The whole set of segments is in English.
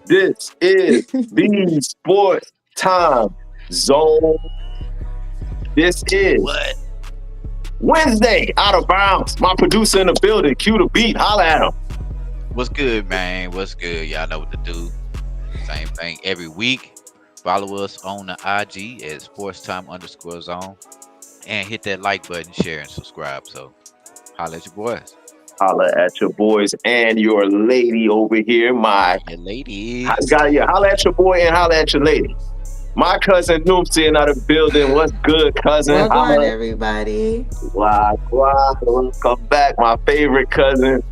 This is the Sports Time Zone. This is What? Wednesday, out of bounds. My producer in the building, cue the beat, holla at him. What's good, man? What's good? Y'all know what to do. Same thing every week. Follow us on the IG at sportstime_zone and hit that like button, share, and subscribe. So, holla at your boys. Holla at your boys and your lady over here. Your ladies. Holla at your boy and holla at your lady. My cousin Noopsy in the building. What's good, cousin? Welcome, everybody. Welcome back, my favorite cousin.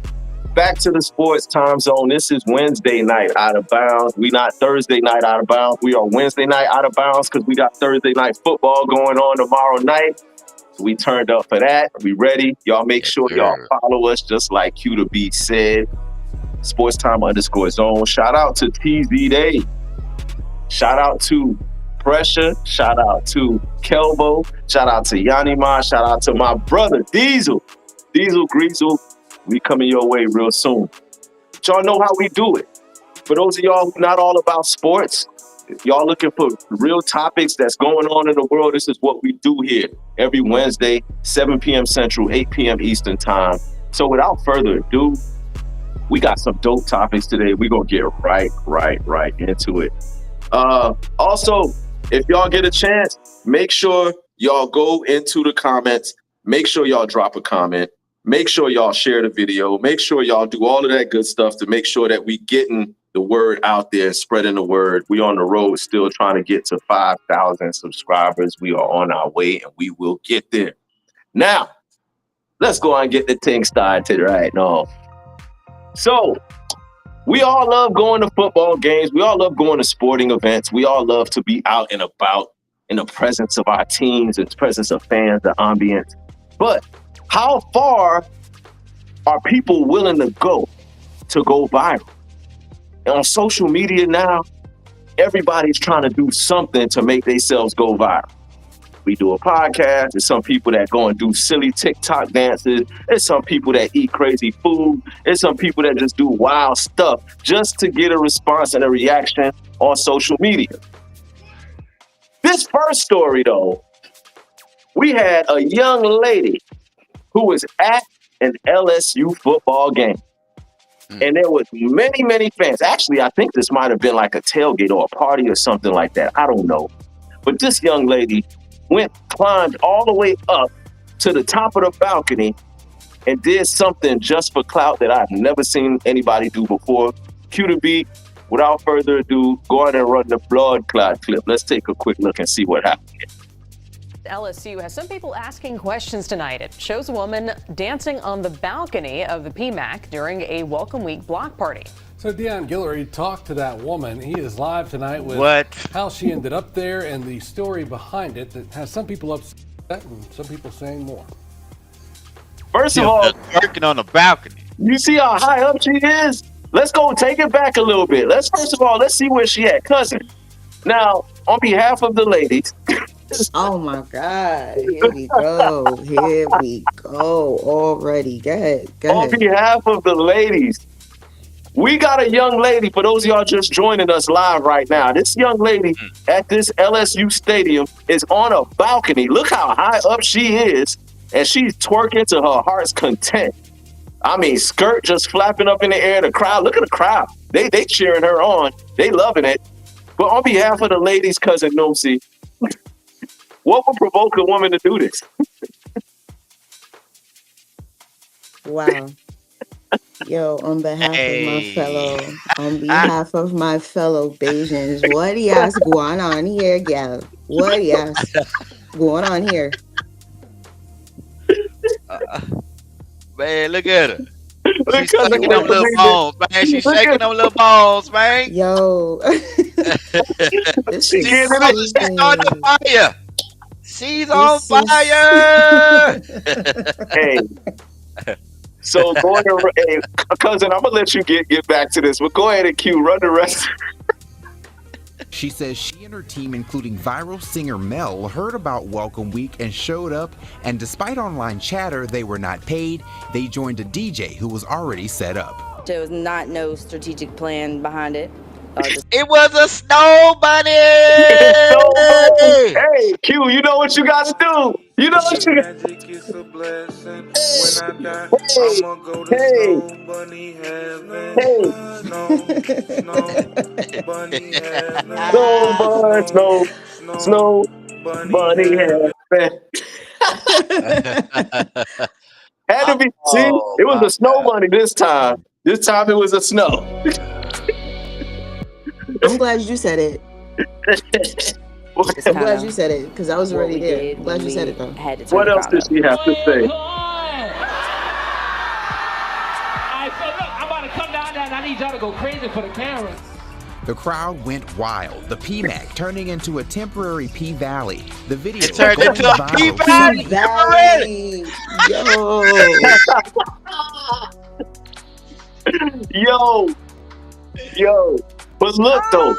Back to the Sports Time Zone. This is Wednesday night out of bounds. We not Thursday night out of bounds. We are Wednesday night out of bounds because we got Thursday night football going on tomorrow night. So we turned up for that. We ready? Y'all make sure y'all follow us just like Q to B said. Sports Time_zone. Shout out to TZ Day. Shout out to Pressure. Shout out to Kelbo. Shout out to Yanima. Shout out to my brother Diesel. Diesel Greasel. We coming your way real soon. But y'all know how we do it. For those of y'all who not all about sports, if y'all looking for real topics that's going on in the world, this is what we do here every Wednesday, 7 p.m. Central, 8 p.m. Eastern time. So without further ado, we got some dope topics today. We're going to get right into it. Also, if y'all get a chance, make sure y'all go into the comments. Make sure y'all drop a comment. Make sure y'all share the video. Make sure y'all do all of that good stuff to make sure that we getting the word out there, spreading the word. We on the road still trying to get to 5,000 subscribers. We are on our way and we will get there. Now, let's go and get the thing started right now. So, we all love going to football games. We all love going to sporting events. We all love to be out and about in the presence of our teams, in the presence of fans, the ambience. But how far are people willing to go viral? And on social media now, everybody's trying to do something to make themselves go viral. We do a podcast. There's some people that go and do silly TikTok dances. There's some people that eat crazy food. There's some people that just do wild stuff just to get a response and a reaction on social media. This first story, though, we had a young lady who was at an LSU football game. And there was many fans. Actually, I think this might have been like a tailgate or a party or something like that. I don't know. But this young lady climbed all the way up to the top of the balcony and did something just for clout that I've never seen anybody do before. Cue the beat. Without further ado, go ahead and run the blood clot clip. Let's take a quick look and see what happened. LSU has some people asking questions tonight. It shows a woman dancing on the balcony of the PMAC during a Welcome Week block party. So Deion Guillory talked to that woman. He is live tonight with how she ended up there and the story behind it that has some people upset and some people saying more. First of all, twerking on the balcony. You see how high up she is? Let's go take it back a little bit. Let's see where she at, cousin. Now, on behalf of the ladies. Oh my God. Here we go. Already. Go ahead. On behalf of the ladies, we got a young lady, for those of y'all just joining us live right now. This young lady at this LSU stadium is on a balcony. Look how high up she is, and she's twerking to her heart's content. I mean, skirt just flapping up in the air. The crowd, look at the crowd. They cheering her on. They loving it. But on behalf of the ladies, cousin Noopsy, what would provoke a woman to do this? Wow. Yo, on behalf of my fellow Bajans, what y'all going on here, gal? What y'all going on here? Man, look at her. She's shaking them little bones, man. She's shaking them little bones, man. Yo. She's on fire. She's on fire. Hey. So cousin, I'm gonna let you get back to this, but go ahead and run the rest. She says she and her team, including viral singer Mel, heard about Welcome Week and showed up, and despite online chatter, they were not paid. They joined a DJ who was already set up. There was no strategic plan behind it. It was a snow bunny. So, hey, Q, you know what you got to do. You know what you got. Magic is a blessing. When I die, Hey, I'ma go to hey, Snow Bunny heaven. hey. Snow Bunny Snow heaven. bunny, Snow snow Bunny bunny heaven. head. Had to be. See, Oh it was my a snow bunny this time. This time it was a snow. I'm glad you said it. Just I'm glad kinda you said it because I was what already we there. did I'm glad when you said we it though. had to turn What the else crowd did up. she have to say? Alright, so look, I'm about to come down there and I need y'all to go crazy for the cameras. The crowd went wild. The PMAC turning into a temporary P Valley. The video It turned going into a viral. P-Valley. Valley. Yo. Yo. But look though,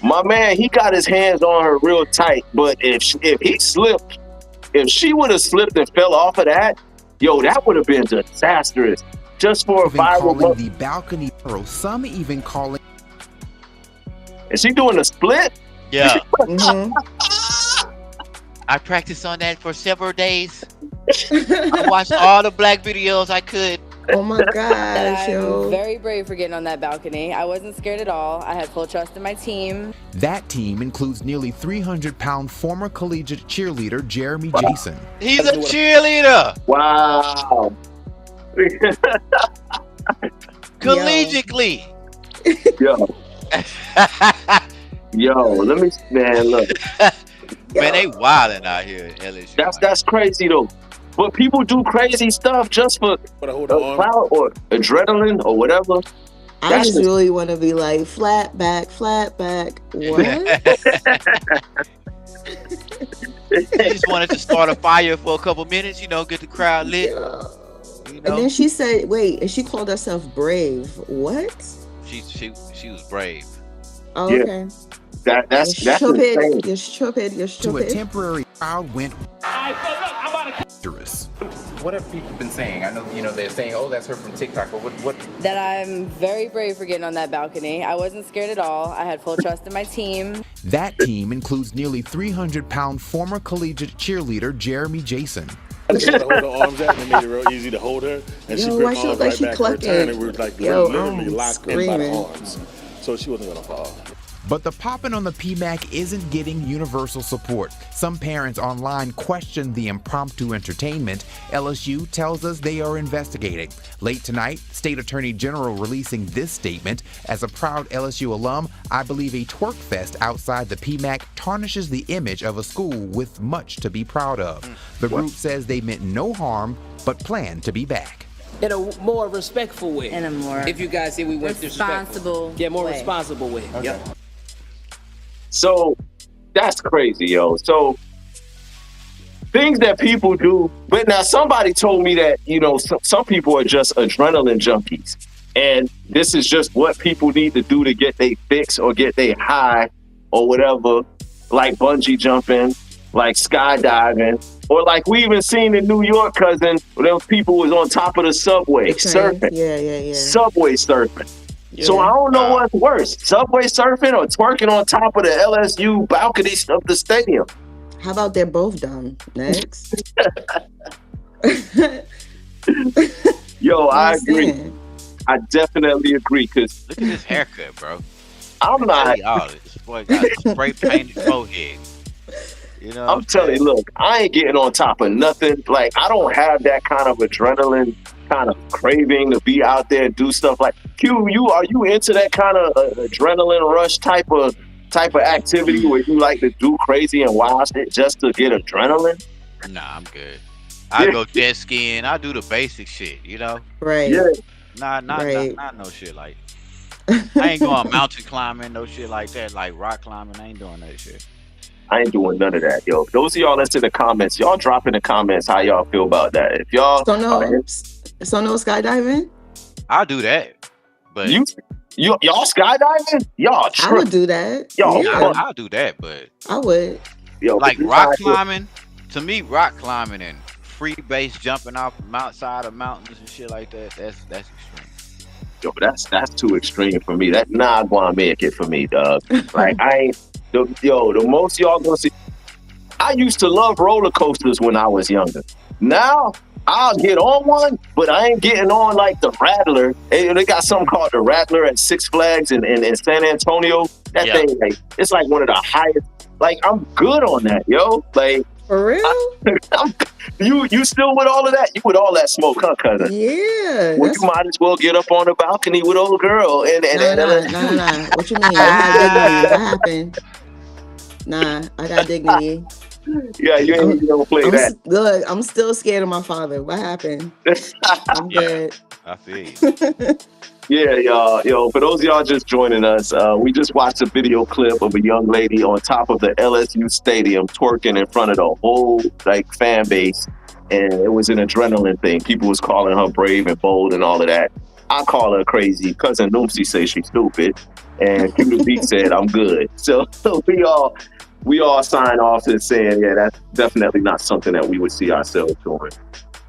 my man, he got his hands on her real tight. But if he slipped, if she would have slipped and fell off of that, yo, that would have been disastrous. Just for a Even viral calling moment. the balcony throw. Some even calling. Is she doing a split? Yeah. Mhm. I practiced on that for several days. I watched all the black videos I could. Oh my gosh, I'm yo. very brave for getting on that balcony. I wasn't scared at all. I had full trust in my team. That team includes nearly 300-pound former collegiate cheerleader Jeremy Jason. He's a cheerleader. Wow. Collegiately. Yo. Yo, let me, man, look. Man, they wilding out here in LSU. That's crazy though. But people do crazy stuff just for clout or adrenaline or whatever. I That's just really want to be like flat back. What? He just wanted to start a fire for a couple minutes, get the crowd lit. And then she said, wait, and she called herself brave. What? She was brave. Oh, Yeah. okay. That's stupid. insane. You're stupid. You're To a stupid. temporary crowd went Alright, so look, I'm about to dangerous. What have people been saying? I know, they're saying, oh, that's her from TikTok, but what? That I'm very brave for getting on that balcony. I wasn't scared at all. I had full trust in my team. That team includes nearly 300-pound former collegiate cheerleader Jeremy Jason. Hold her arms out and it made it real easy to hold her. And she Yo, why gripped she my look arms like right she back for a clucking? turn and we were like Yo, literally I'm locked in by the screaming. arms. So she wasn't gonna fall. But the popping on the PMAC isn't getting universal support. Some parents online question the impromptu entertainment. LSU tells us they are investigating. Late tonight, State Attorney General releasing this statement. As a proud LSU alum, I believe a twerk fest outside the PMAC tarnishes the image of a school with much to be proud of. The group says they meant no harm, but plan to be back. in a more respectful way. In a more If you guys say we went responsible yeah, more way. responsible way. Okay. Yep. So that's crazy, yo. So things that people do, but now somebody told me that, some people are just adrenaline junkies. And this is just what people need to do to get their fix or get their high or whatever, like bungee jumping, like skydiving, or like we even seen in New York, cousin, where those people was on top of the subway surfing. Yeah. Subway surfing. Yeah. So I don't know what's worse, subway surfing or twerking on top of the LSU balcony of the stadium. How about they're both dumb? Next. Yo, I agree. Understand. I definitely agree, because Look at this haircut, bro. I'm not. This boy got a spray painted forehead. I'm telling you, look, I ain't getting on top of nothing. Like, I don't have that kind of adrenaline, kind of craving to be out there and do stuff like Q. Are you into that kind of adrenaline rush type of activity where you like to do crazy and wild shit just to get adrenaline? Nah, I'm good. I go jet skiing. I do the basic shit, Right. Yeah. Not Right. no shit like. I ain't going mountain climbing, no shit like that, like rock climbing. I ain't doing that shit. I ain't doing none of that, yo. Those of y'all that's in the comments, y'all drop in the comments how y'all feel about that. If y'all So no skydiving? I'll do that, but y'all skydiving, y'all I would do that. Y'all Yeah, I'll do that, but I would. yo, like you rock guys- climbing, to me, rock climbing and free base jumping off outside of mountains and shit like that, that's extreme. Yo, that's too extreme for me. That not gonna make it for me, dog. Like I ain't the most y'all gonna see. I used to love roller coasters when I was younger. Now I'll get on one, but I ain't getting on like the Rattler. They got something called the Rattler at Six Flags in San Antonio. That thing, like, it's like one of the highest. Like, I'm good on that, yo. Like, for real? You still with all of that? You with all that smoke, huh, cousin? Yeah. Well, you might as well get up on the balcony with old girl. Nah. What you mean? I have dignity. What happened? Nah, I got dignity. Yeah, you don't play that. Look, I'm still scared of my father. What happened? I'm good. I feel you. Yeah, y'all. Yo, for those of y'all just joining us, we just watched a video clip of a young lady on top of the LSU stadium twerking in front of the whole fan base, and it was an adrenaline thing. People was calling her brave and bold and all of that. I call her crazy. Cousin Noomsy says she's stupid, and Cuda Beat said I'm good. So we all sign off and saying, yeah, that's definitely not something that we would see ourselves doing.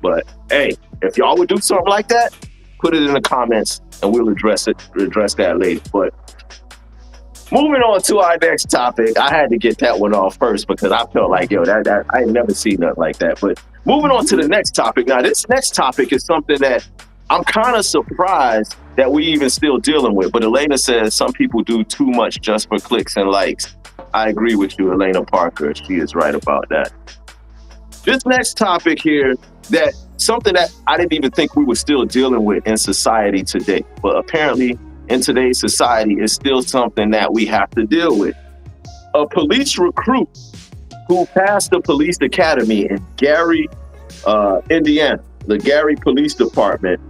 But hey, if y'all would do something like that, put it in the comments and we'll address that later. But moving on to our next topic, I had to get that one off first because I felt like, yo, that I ain't never seen nothing like that. But moving on to the next topic. Now, this next topic is something that I'm kind of surprised that we even still dealing with. But Elena says some people do too much just for clicks and likes. I agree with you, Elena Parker. She is right about that. This next topic here, that something that I didn't even think we were still dealing with in society today, but apparently in today's society is still something that we have to deal with. A police recruit who passed the police academy in Gary, Indiana, the Gary Police Department,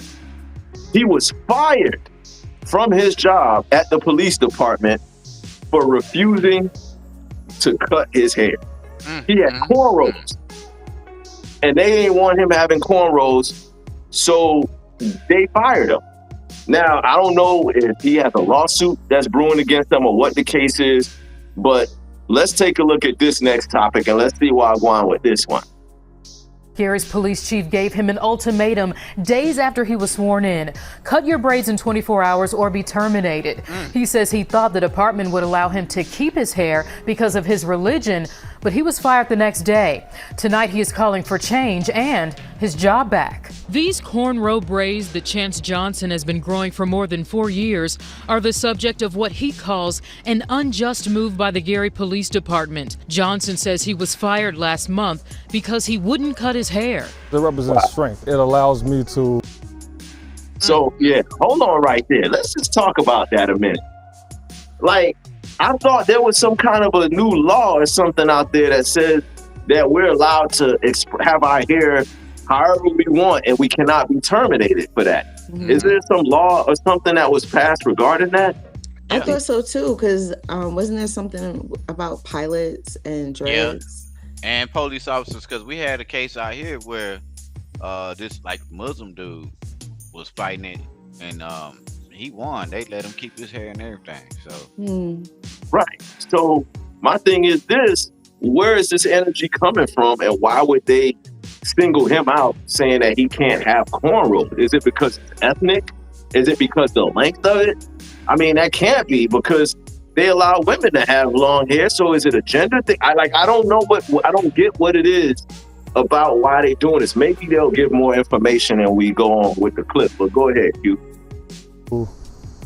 he was fired from his job at the police department for refusing to cut his hair. He had cornrows, and they ain't want him having cornrows, so they fired him. Now, I don't know if he has a lawsuit that's brewing against them or what the case is, but let's take a look at this next topic and let's see why I'm going with this one. Gary's police chief gave him an ultimatum days after he was sworn in. Cut your braids in 24 hours or be terminated. He says he thought the department would allow him to keep his hair because of his religion, but he was fired the next day. Tonight he is calling for change and his job back. These cornrow braids that Chance Johnson has been growing for more than 4 years are the subject of what he calls an unjust move by the Gary Police Department. Johnson says he was fired last month because he wouldn't cut his hair. It represents strength. It allows me to... So, yeah, hold on right there. Let's just talk about that a minute. Like, I thought there was some kind of a new law or something out there that says that we're allowed to have our hair however we want and we cannot be terminated for that. Is there some law or something that was passed regarding that? I thought so too, because wasn't there something about pilots and dreads? And police officers, because we had a case out here where this Muslim dude was fighting it, and he won. They let him keep his hair and everything. So right. So my thing is this: where is this energy coming from, and why would they single him out, saying that he can't have cornrows? Is it because it's ethnic? Is it because the length of it? I mean, that can't be, because they allow women to have long hair. So is it a gender thing? I don't know I don't get what it is about why they doing this. Maybe they'll give more information and we go on with the clip, but go ahead, Hugh.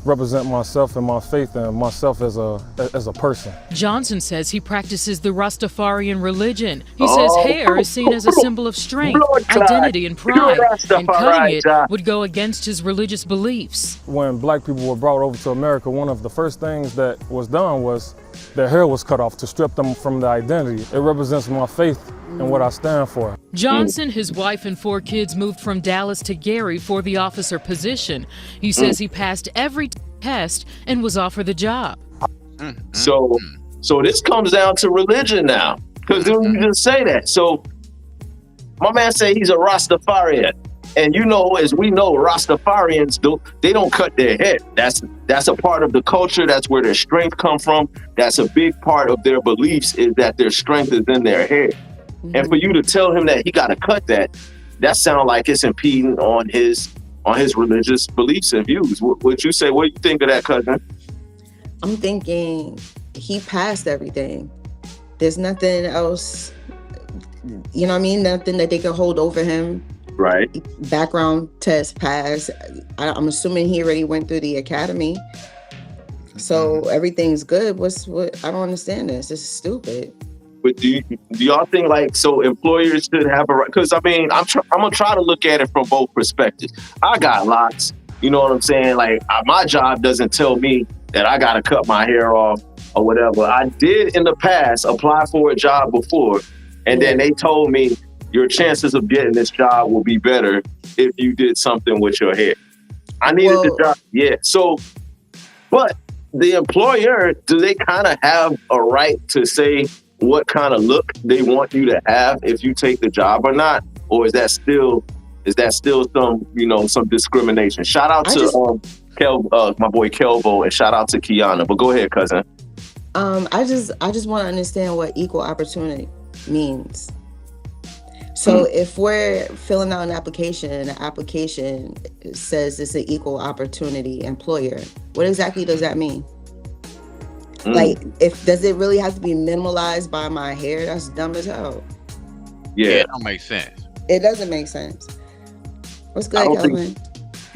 Represent myself and my faith and myself as a person. Johnson says he practices the Rastafarian religion. He says hair is seen as a symbol of strength, identity, and pride, and cutting it would go against his religious beliefs. When black people were brought over to America, one of the first things that was done was their hair was cut off to strip them from the identity. It represents my faith and what I stand for. Johnson, his wife, and 4 kids moved from Dallas to Gary for the officer position. He says he passed every test and was offered the job. So this comes down to religion now, because you just say that. So my man say he's a Rastafarian, and as we know, Rastafarians they don't cut their hair. That's a part of the culture. That's where their strength come from. That's a big part of their beliefs, is that their strength is in their hair. And for you to tell him that he got to cut that sounds like it's impeding on his on his religious beliefs and views. What you say? What do you think of that, cousin? I'm thinking he passed everything. There's nothing else, you know what I mean? Nothing that they can hold over him. Right. Background test passed. I'm assuming he already went through the academy. So everything's good. I don't understand this. This is stupid. But do y'all think like, so employers should have a right? Because I mean, I'm gonna try to look at it from both perspectives. I got lots, you know what I'm saying? Like my job doesn't tell me that I gotta cut my hair off or whatever. I did in the past apply for a job before, and then they told me your chances of getting this job will be better if you did something with your hair. I needed the job, yeah. So, but the employer, do they kind of have a right to say what kind of look they want you to have if you take the job or not? Or is that still some, you know, some discrimination? Shout out to my boy Kelvo, and shout out to Kiana. But go ahead, cousin. I just want to understand what equal opportunity means. So if we're filling out an application and the application says it's an equal opportunity employer, what exactly does that mean? Like, does it really have to be minimalized by my hair? That's dumb as hell. Yeah, it don't make sense. It doesn't make sense. What's good, Kelvin?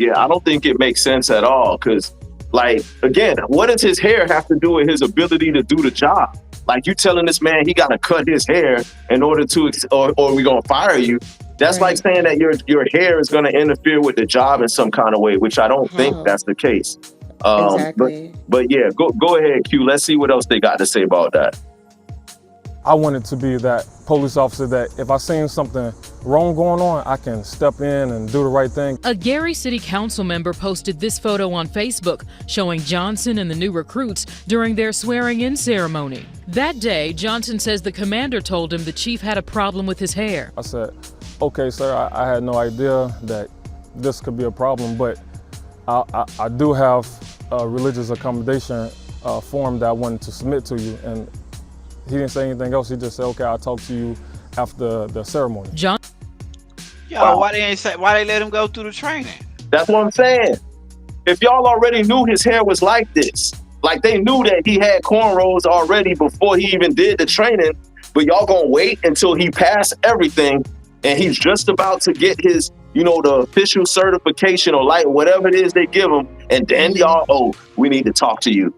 I don't think it makes sense at all. Because, like, again, what does his hair have to do with his ability to do the job? Like, you telling this man he got to cut his hair in order to, or we gonna fire you. That's like saying that your hair is gonna interfere with the job in some kind of way, which I don't think that's the case. Exactly. But yeah, go ahead, Q. Let's see what else they got to say about that. I wanted to be that police officer that if I seen something wrong going on, I can step in and do the right thing. A Gary City Council member posted this photo on Facebook showing Johnson and the new recruits during their swearing-in ceremony. That day, Johnson says the commander told him the chief had a problem with his hair. I said, okay, sir, I had no idea that this could be a problem, but I do have a religious accommodation form that I wanted to submit to you, and he didn't say anything else. He just said, okay, I'll talk to you after the ceremony. Why they let him go through the training? That's what I'm saying. If y'all already knew his hair was like this, like they knew that he had cornrows already before he even did the training, but y'all gonna wait until he passed everything and he's just about to get his, you know, the official certification or like whatever it is they give him, and then y'all, we need to talk to you.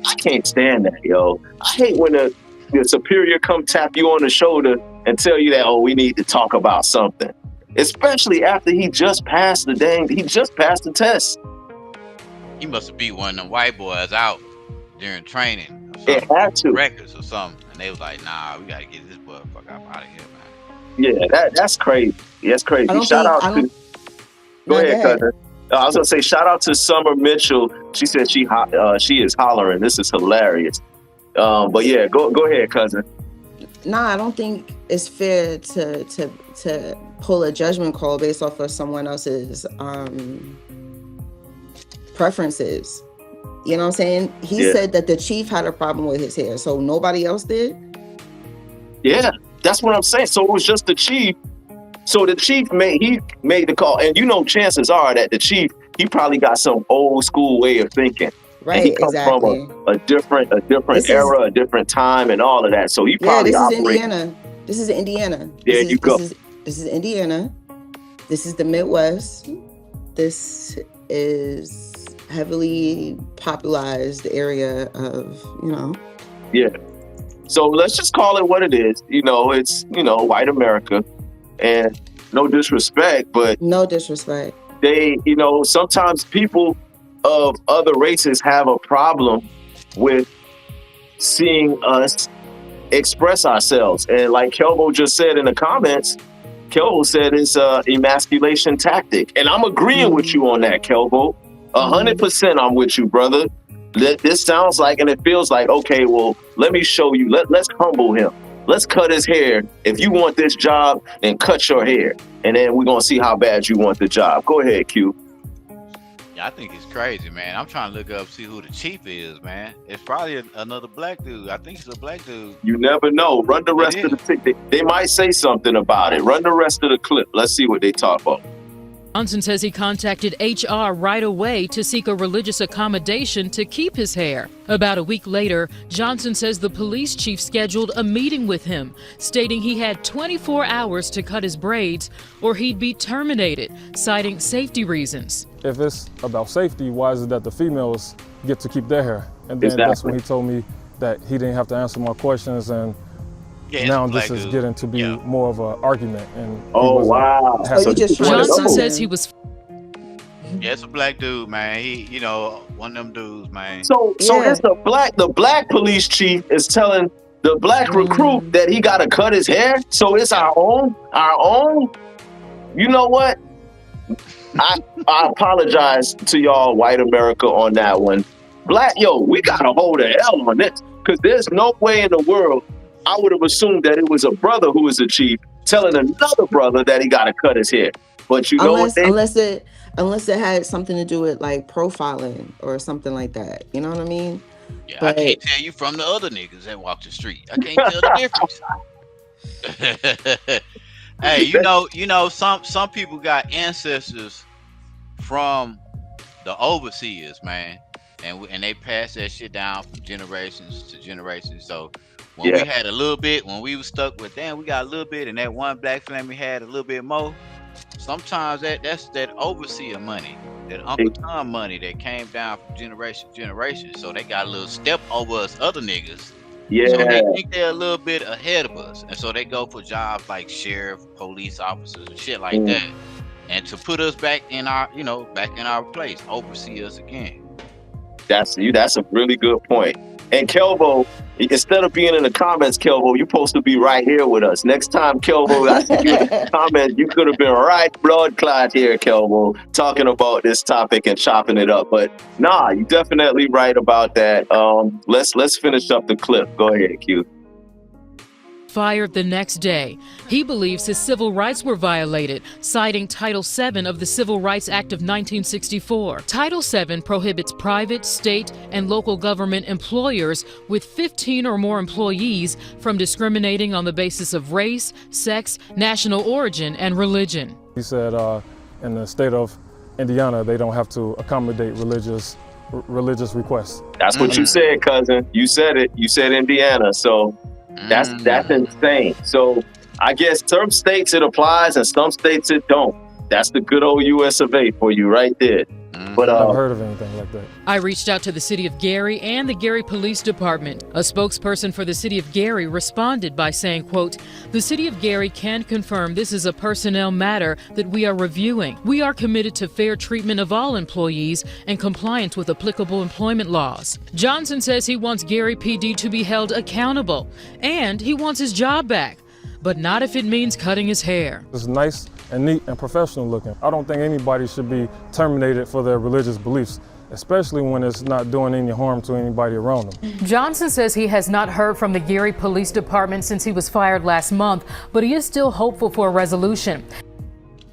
I can't stand that, yo. I hate when the superior come tap you on the shoulder and tell you that, we need to talk about something. Especially after he just passed the test. He must have beat one of them white boys out during training. It had to. Records or something. And they was like, nah, we gotta get this motherfucker out of here, man. Yeah, that's crazy. That's crazy. Shout out to... Go ahead, cousin. I was gonna say shout out to Summer Mitchell. She said she is hollering. This is hilarious. But yeah, go ahead, cousin. Nah, I don't think it's fair to pull a judgment call based off of someone else's preferences. You know what I'm saying? He said that the chief had a problem with his hair, so nobody else did? Yeah, that's what I'm saying. So it was just the chief. So the chief made the call, and you know, chances are that the chief, he probably got some old school way of thinking. Right, and he comes from a different era, a different time, and all of that. So he probably this is Indiana. This is Indiana. There you go. This is Indiana. This is the Midwest. This is heavily popularized area of, you know. Yeah. So let's just call it what it is. You know, it's, you know, white America. And no disrespect, but... No disrespect. They, you know, sometimes people of other races have a problem with seeing us express ourselves. And like Kelvo just said in the comments, Kelvo said it's a emasculation tactic. And I'm agreeing with you on that, Kelvo. 100% I'm with you, brother. This sounds like, and it feels like, okay, well, let me show you. Let's humble him. Let's cut his hair. If you want this job, then cut your hair. And then we're going to see how bad you want the job. Go ahead, Q. Yeah, I think it's crazy, man. I'm trying to look up, see who the chief is, man. It's probably another black dude. I think it's a black dude. You never know. Run the rest of the... They might say something about it. Run the rest of the clip. Let's see what they talk about. Johnson says he contacted HR right away to seek a religious accommodation to keep his hair. About a week later, Johnson says the police chief scheduled a meeting with him, stating he had 24 hours to cut his braids or he'd be terminated, citing safety reasons. If it's about safety, why is it that the females get to keep their hair? And then that's when he told me that he didn't have to answer my questions, and now this is getting to be more of an argument. And Johnson says he was. Yeah, it's a black dude, man. He, one of them dudes, man. So it's the black police chief is telling the black recruit that he got to cut his hair. So it's our own. You know what? I apologize to y'all, white America, on that one. We gotta hold a L on this, because there's no way in the world I would have assumed that it was a brother who was the chief telling another brother that he got to cut his hair. But unless it had something to do with like profiling or something like that. You know what I mean? Yeah, but I can't tell you from the other niggas that walk the street. I can't tell the difference. Hey, some people got ancestors from the overseers, man, and they pass that shit down from generations to generations. So when we had a little bit, when we was stuck with we got a little bit, and that one black family had a little bit more. Sometimes that's that overseer money, that Uncle Tom money that came down from generation to generation. So they got a little step over us other niggas. Yeah. So they think they're a little bit ahead of us, and so they go for jobs like sheriff, police officers, and shit like that, and to put us back in our, back in our place, oversee us again. That's a really good point. And Kelvo, instead of being in the comments, Kelvo, you're supposed to be right here with us. Next time, Kelvo, I see you in the comments, you could have been right blood clot here, Kelvo, talking about this topic and chopping it up. But nah, you're definitely right about that. Let's finish up the clip. Go ahead, Q. Fired the next day. He believes his civil rights were violated, citing Title VII of the Civil Rights Act of 1964. Title VII prohibits private, state, and local government employers with 15 or more employees from discriminating on the basis of race, sex, national origin, and religion. He said in the state of Indiana, they don't have to accommodate religious requests. That's what you said, cousin. You said it. You said Indiana. So that's insane. So I guess some states it applies and some states it don't. That's the good old US of A for you right there. But I've never heard of anything like that. I reached out to the city of Gary and the Gary Police Department. A spokesperson for the city of Gary responded by saying, quote, "The city of Gary can confirm this is a personnel matter that we are reviewing. We are committed to fair treatment of all employees and compliance with applicable employment laws." Johnson says he wants Gary PD to be held accountable and he wants his job back, but not if it means cutting his hair. It's nice and neat and professional looking. I don't think anybody should be terminated for their religious beliefs, especially when it's not doing any harm to anybody around them. Johnson says he has not heard from the Gary Police Department since he was fired last month, but he is still hopeful for a resolution.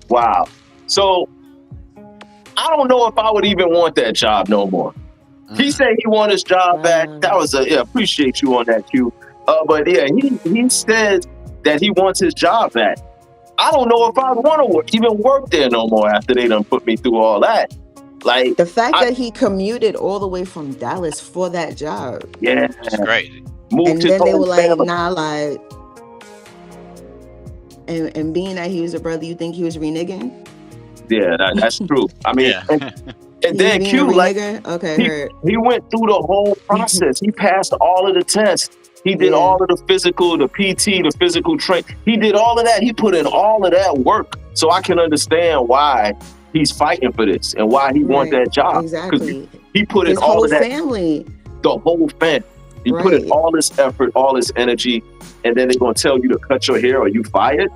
Wow. So I don't know if I would even want that job no more. He said he want his job back. That was appreciate you on that, Q. But yeah, he says that he wants his job back. I don't know if I want to even work there no more after they done put me through all that. Like the fact that he commuted all the way from Dallas for that job. Yeah, it's crazy. And then they were like, nah, like, and being that he was a brother, you think he was reneging? Yeah, that's true. I mean, and then Q, like, he went through the whole process. He passed all of the tests. He did all of the physical, the PT, the physical train. He did all of that. He put in all of that work. So I can understand why he's fighting for this and why he wants that job. Exactly. He put in all of that. Family. The whole family. He put in all this effort, all this energy, and then they're going to tell you to cut your hair or you fired?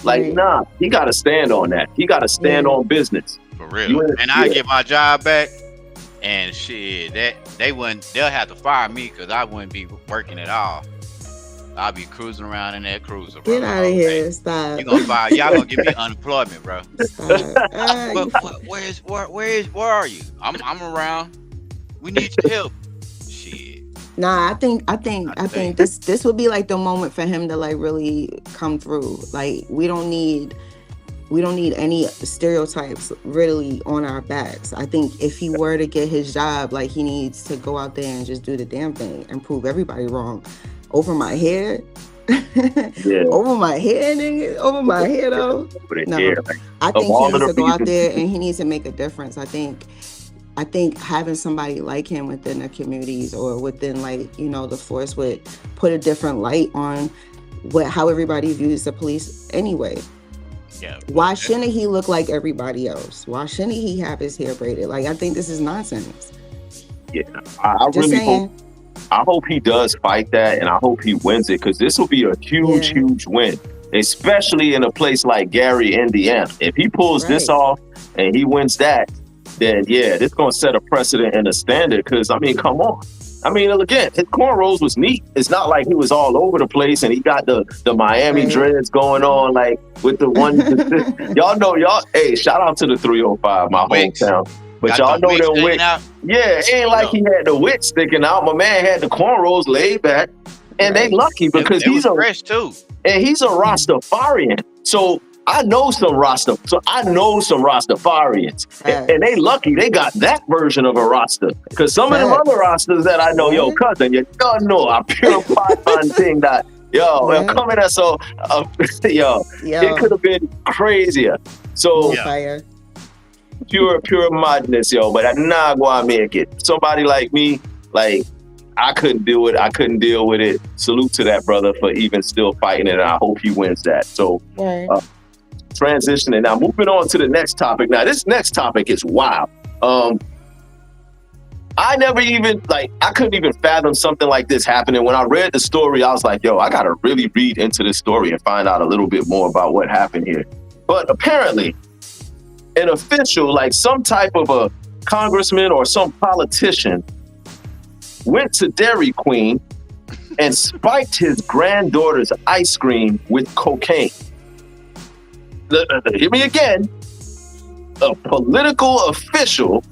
Like, nah, he got to stand on that. He got to stand on business. For real. And I get my job back. And shit, they'll have to fire me because I wouldn't be working at all. I'll be cruising around in that cruiser, bro. Get out of here! Stop. You gonna fire? Y'all gonna give me unemployment, bro? Where are you? I'm around. We need your help. Shit. Nah, I think this would be like the moment for him to like really come through. Like we don't need We don't need any stereotypes really on our backs. I think if he were to get his job, like, he needs to go out there and just do the damn thing and prove everybody wrong. Over my head? Yeah. Over my head, nigga? Over my head, though? No. Yeah. I think he needs to go out there and he needs to make a difference. I think having somebody like him within the communities or within, like, you know, the force would put a different light on how everybody views the police anyway. Yeah. Why shouldn't he look like everybody else? Why shouldn't he have his hair braided? Like, I think this is nonsense. Yeah, I really hope he does fight that, and I hope he wins it, because this will be a huge win, especially in a place like Gary, Indiana. If he pulls this off and he wins that, then yeah, this gonna set a precedent and a standard. Because I mean, come on. I mean, again, his cornrows was neat. It's not like he was all over the place and he got the Miami dreads going on, like with the one. Y'all know, hey, shout out to the 305, my hometown. But y'all know them wigs. Yeah, it ain't like he had the wig sticking out. My man had the cornrows laid back. And they lucky because he's fresh too. And he's a Rastafarian. So I know some Rastafarians, and they lucky they got that version of a Rasta. Because some of them other Rastas that I know, yo, cousin, you don't know a pure python thing that, coming at it could have been crazier. So pure madness, yo. But I'm not gonna make it. Somebody like me, like, I couldn't do it. I couldn't deal with it. Salute to that brother for even still fighting it, and I hope he wins that. So. Transitioning now, moving on to the next topic. Now, this next topic is wild. I couldn't even fathom something like this happening. When I read the story, I was like, yo, I gotta really read into this story and find out a little bit more about what happened here. But apparently, an official, like some type of a congressman or some politician, went to Dairy Queen and spiked his granddaughter's ice cream with cocaine. Hear me again. A political official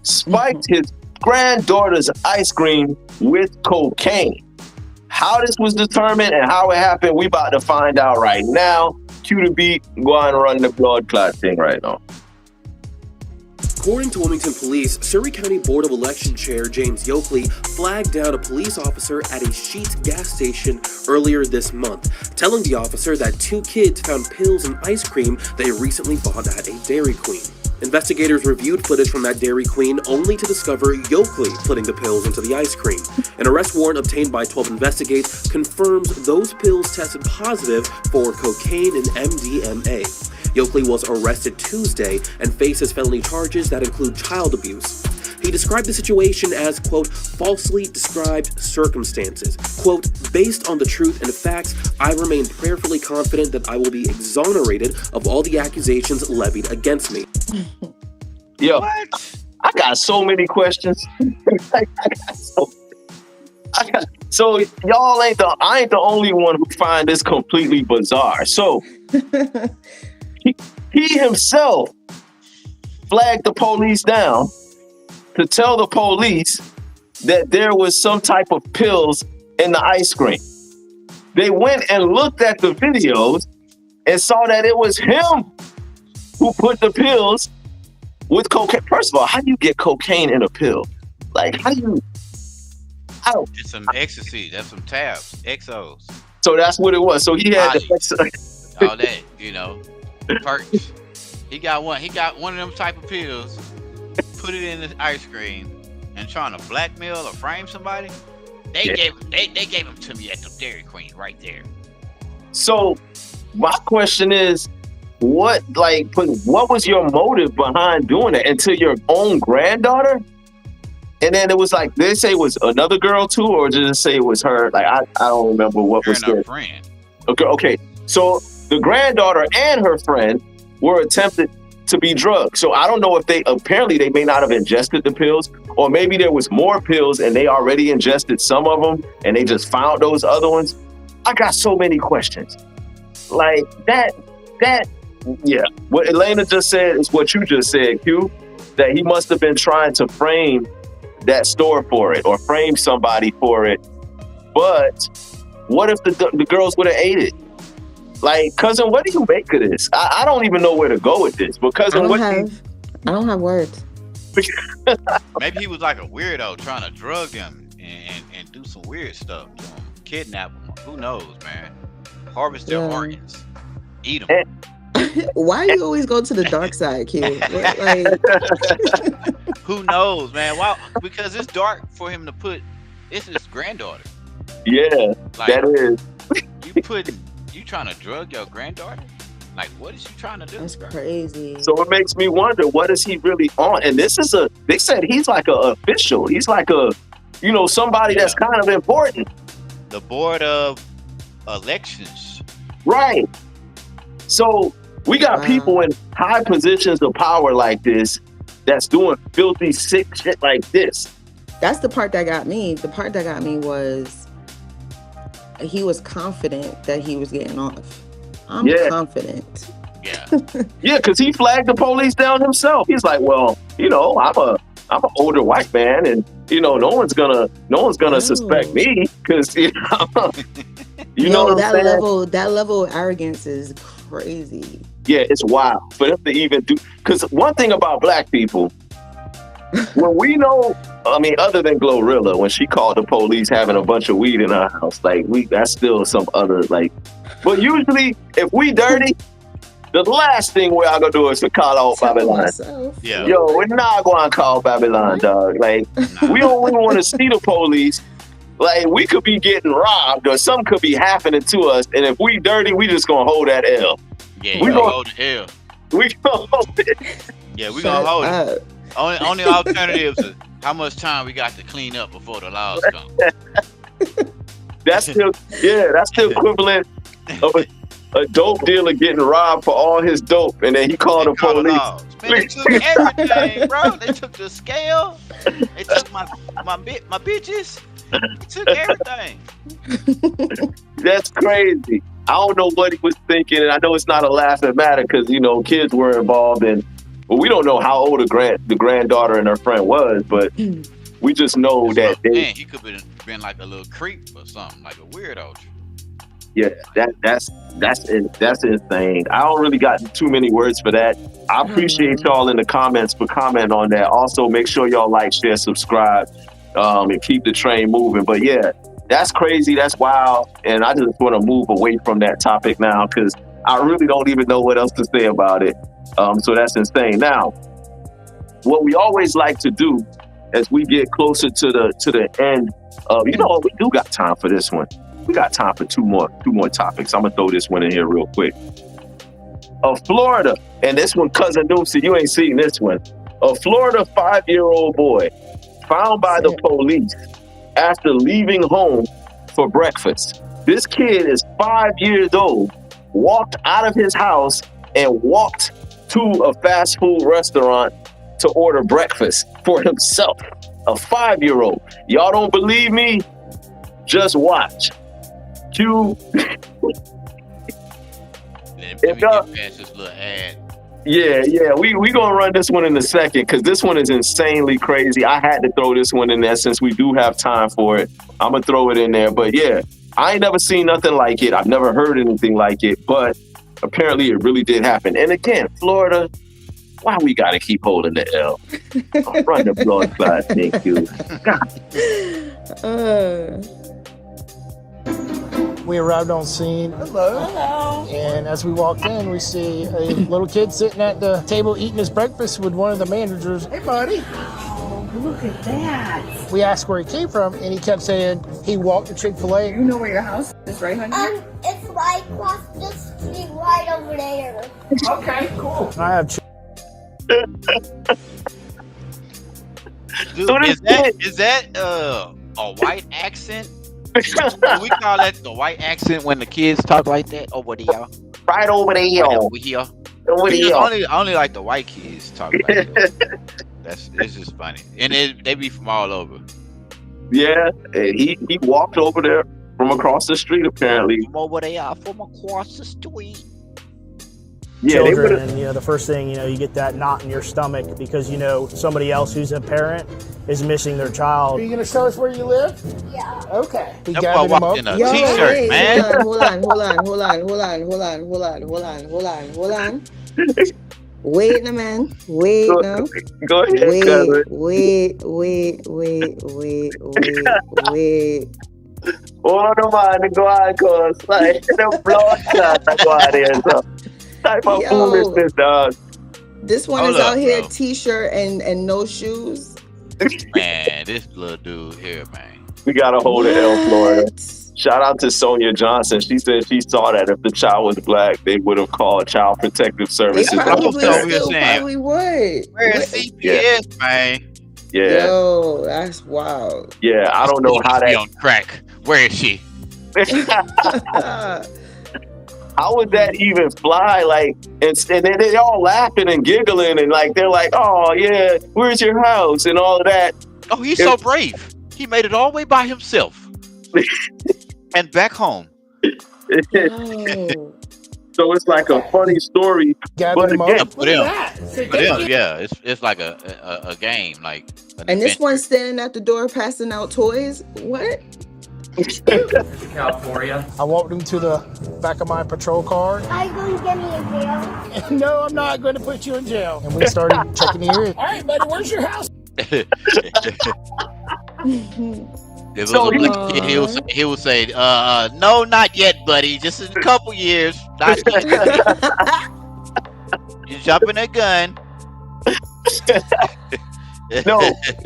spiked his granddaughter's ice cream with cocaine. How this was determined and how it happened, we about to find out right now. Cue the beat, go on and run the blood clot thing right now. According to Wilmington Police, Surrey County Board of Election Chair James Yoakley flagged down a police officer at a Sheetz gas station earlier this month, telling the officer that 2 kids found pills and ice cream they recently bought at a Dairy Queen. Investigators reviewed footage from that Dairy Queen only to discover Yoakley putting the pills into the ice cream. An arrest warrant obtained by 12 Investigates confirms those pills tested positive for cocaine and MDMA. Yoakley was arrested Tuesday and faces felony charges that include child abuse. He described the situation as, quote, falsely described circumstances. Quote, based on the truth and facts, I remain prayerfully confident that I will be exonerated of all the accusations levied against me. Yo, what? I got so many questions. So y'all I ain't the only one who find this completely bizarre. So he himself flagged the police down to tell the police that there was some type of pills in the ice cream. They went and looked at the videos and saw that it was him who put the pills with cocaine. First of all, how do you get cocaine in a pill? Like, It's some ecstasy. That's some tabs, XOs. So that's what it was. So he had all that, perks. He got one of them type of pills, put it in the ice cream, and trying to blackmail or frame somebody. They gave him to me at the Dairy Queen right there. So my question is, what was your motive behind doing it? And to your own granddaughter? And then it was like, did they say it was another girl too, or did it say it was her? Like, I don't remember what was said. Friend. Okay. So the granddaughter and her friend were attempted to be drugged. So I don't know if apparently they may not have ingested the pills, or maybe there was more pills and they already ingested some of them and they just found those other ones. I got so many questions. Like that, yeah. What Elena just said is what you just said, Q, that he must have been trying to frame that store for it or frame somebody for it. But what if the girls would have ate it? Like, cousin, what do you make of this? I don't even know where to go with this. But cousin, I don't have words. Maybe he was like a weirdo trying to drug him and do some weird stuff to him, kidnap him. Who knows, man? Harvest their organs, eat them. Why you always go to the dark side, kid? Like, who knows, man? Why? Because it's dark for him to put. It's his granddaughter. Yeah, like, that is. You trying to drug your granddaughter? Like, what is she trying to do? That's crazy. So it makes me wonder, what is he really on? And this is they said he's like an official. He's like somebody that's kind of important. The board of elections. Right. So we got people in high positions of power like this that's doing filthy, sick shit like this. That's the part that got me. The part that got me was he was confident that he was getting off. I'm confident. Yeah. Yeah, because he flagged the police down himself. He's like, well, I'm an older white man, and no one's gonna suspect me because you know what I'm saying? That level of arrogance is crazy. Yeah, it's wild for them to even do. Because one thing about black people, when we know, other than Glorilla, when she called the police having a bunch of weed in her house, that's still some other But usually, if we dirty, the last thing we're gonna do is to call out Babylon. Yeah. Yo, we're not gonna call Babylon, dog. We don't even want to see the police. We could be getting robbed or something could be happening to us, and if we dirty, we just gonna hold that L. Yeah, we gonna hold the L. We gonna hold it. Yeah, we gonna hold it. Only alternatives is how much time we got to clean up before the laws come. That's still equivalent of a dope dealer getting robbed for all his dope, and then he called the police. Man, they took everything, bro. They took the scale. They took my bitches. They took everything. That's crazy. I don't know what he was thinking, and I know it's not a laughing matter because kids were involved, but we don't know how old the granddaughter and her friend was, but we just know that he could have been like a little creep or something, like a weirdo. Yeah, that's insane. I don't really got too many words for that. I appreciate y'all in the comments for commenting on that. Also, make sure y'all like, share, subscribe, and keep the train moving. But yeah, that's crazy. That's wild. And I just want to move away from that topic now because I really don't even know what else to say about it. So that's insane. Now, what we always like to do as we get closer to the end of, we do got time for this one. We got time for two more topics. I'm gonna throw this one in here real quick. Florida, and this one, cousin Doopsie, you ain't seen this one. A Florida 5-year-old boy found by the police after leaving home for breakfast. This kid is 5 years old, walked out of his house and walked to a fast food restaurant to order breakfast for himself. A 5-year-old. Y'all don't believe me? Just watch. Let me get past this little ad. Yeah, we gonna run this one in a second because this one is insanely crazy. I had to throw this one in there since we do have time for it. I'm gonna throw it in there, but yeah, I ain't never seen nothing like it. I've never heard anything like it, but apparently it really did happen. And again, Florida, why we gotta keep holding the L? Run the broadside, thank you. We arrived on scene. Hello. Hello. And as we walked in, we see a little kid sitting at the table eating his breakfast with one of the managers. Hey, buddy. Oh, look at that. We asked where he came from, and he kept saying he walked to Chick-fil-A. You know where your house is, right, honey? It's right across the street, right over there. Okay, cool. I have Dude, is that a white accent? Do we call that the white accent when the kids talk like that over there? Right over there. Right over here. Over here. Only like the white kids talk like that. It's just funny, and they be from all over. Yeah, and he walked over there from across the street apparently. From over there, from across the street. Yeah, they children, would've- and the first thing you get that knot in your stomach because somebody else who's a parent is missing their child. Are you gonna show us where you live? Yeah. Okay. We That gathered boy them walked up. in a Yo, t-shirt, wait, man. hold on. Wait a man. Wait now. Go ahead, cousin. Wait. Hold on, man. Go on, cuz. Like, the blood clot that go out there. So, type of foolishness, dog. This one Hold is out up, here, bro. t-shirt and no shoes. Man, this little dude here, man. We got a hold of L, Florida. Shout out to Sonia Johnson. She said she saw that if the child was black, they would have called Child Protective They Services. probably over here still saying, probably would. Where is CPS, man? Yeah. Yo, that's wild. Yeah, I don't know how Be that. on crack. Where is she? How would that even fly? Like, and then they all laughing and giggling and like they're like, "Oh yeah, where's your house?" and all of that. Oh, he's so brave. He made it all the way by himself and back home. So it's like a funny story. But again, For them, yeah, it's like a game, like. And this one's standing at the door passing out toys. What? California. I walked him to the back of my patrol car. Are you going to get me in jail? No, I'm not going to put you in jail. And we started checking the area. All right, buddy, where's your house? If it was a black kid, he would say, no, not yet, buddy. Just in a couple years. Not yet. You're jumping a gun. No,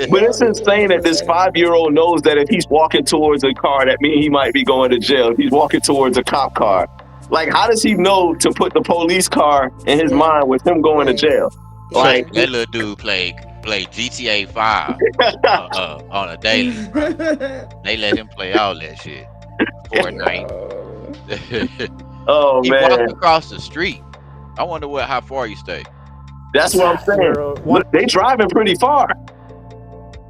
but it's insane that this 5-year-old knows that if he's walking towards a car, that means he might be going to jail. If he's walking towards a cop car, like how does he know to put the police car in his mind with him going to jail? Like that little dude played GTA 5 on a daily. Bro. They let him play all that shit. Fortnite. Oh he man! walked across the street. I wonder how far you stay. That's what I'm saying. Look, they driving pretty far.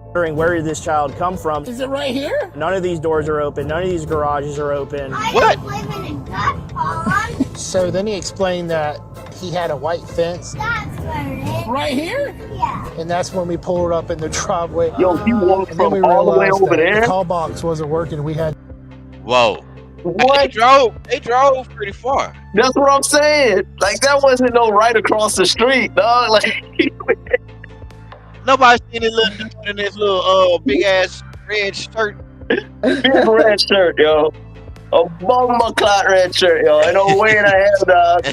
Wondering where did this child come from? Is it right here? None of these doors are open. None of these garages are open. I don't live in a duck pond. So then he explained that he had a white fence. That's where it is. Right here? Yeah. And that's when we pulled up in the driveway. Yo, he walked and then we from all the way realized over that there. the call box wasn't working. We had. Whoa. What? They drove pretty far. That's what I'm saying. Like that wasn't no right across the street, dog. Like Nobody seen this little dude in this little big ass red shirt. big red shirt, yo. A bomber clot red shirt, yo. And no way in the hell, dog.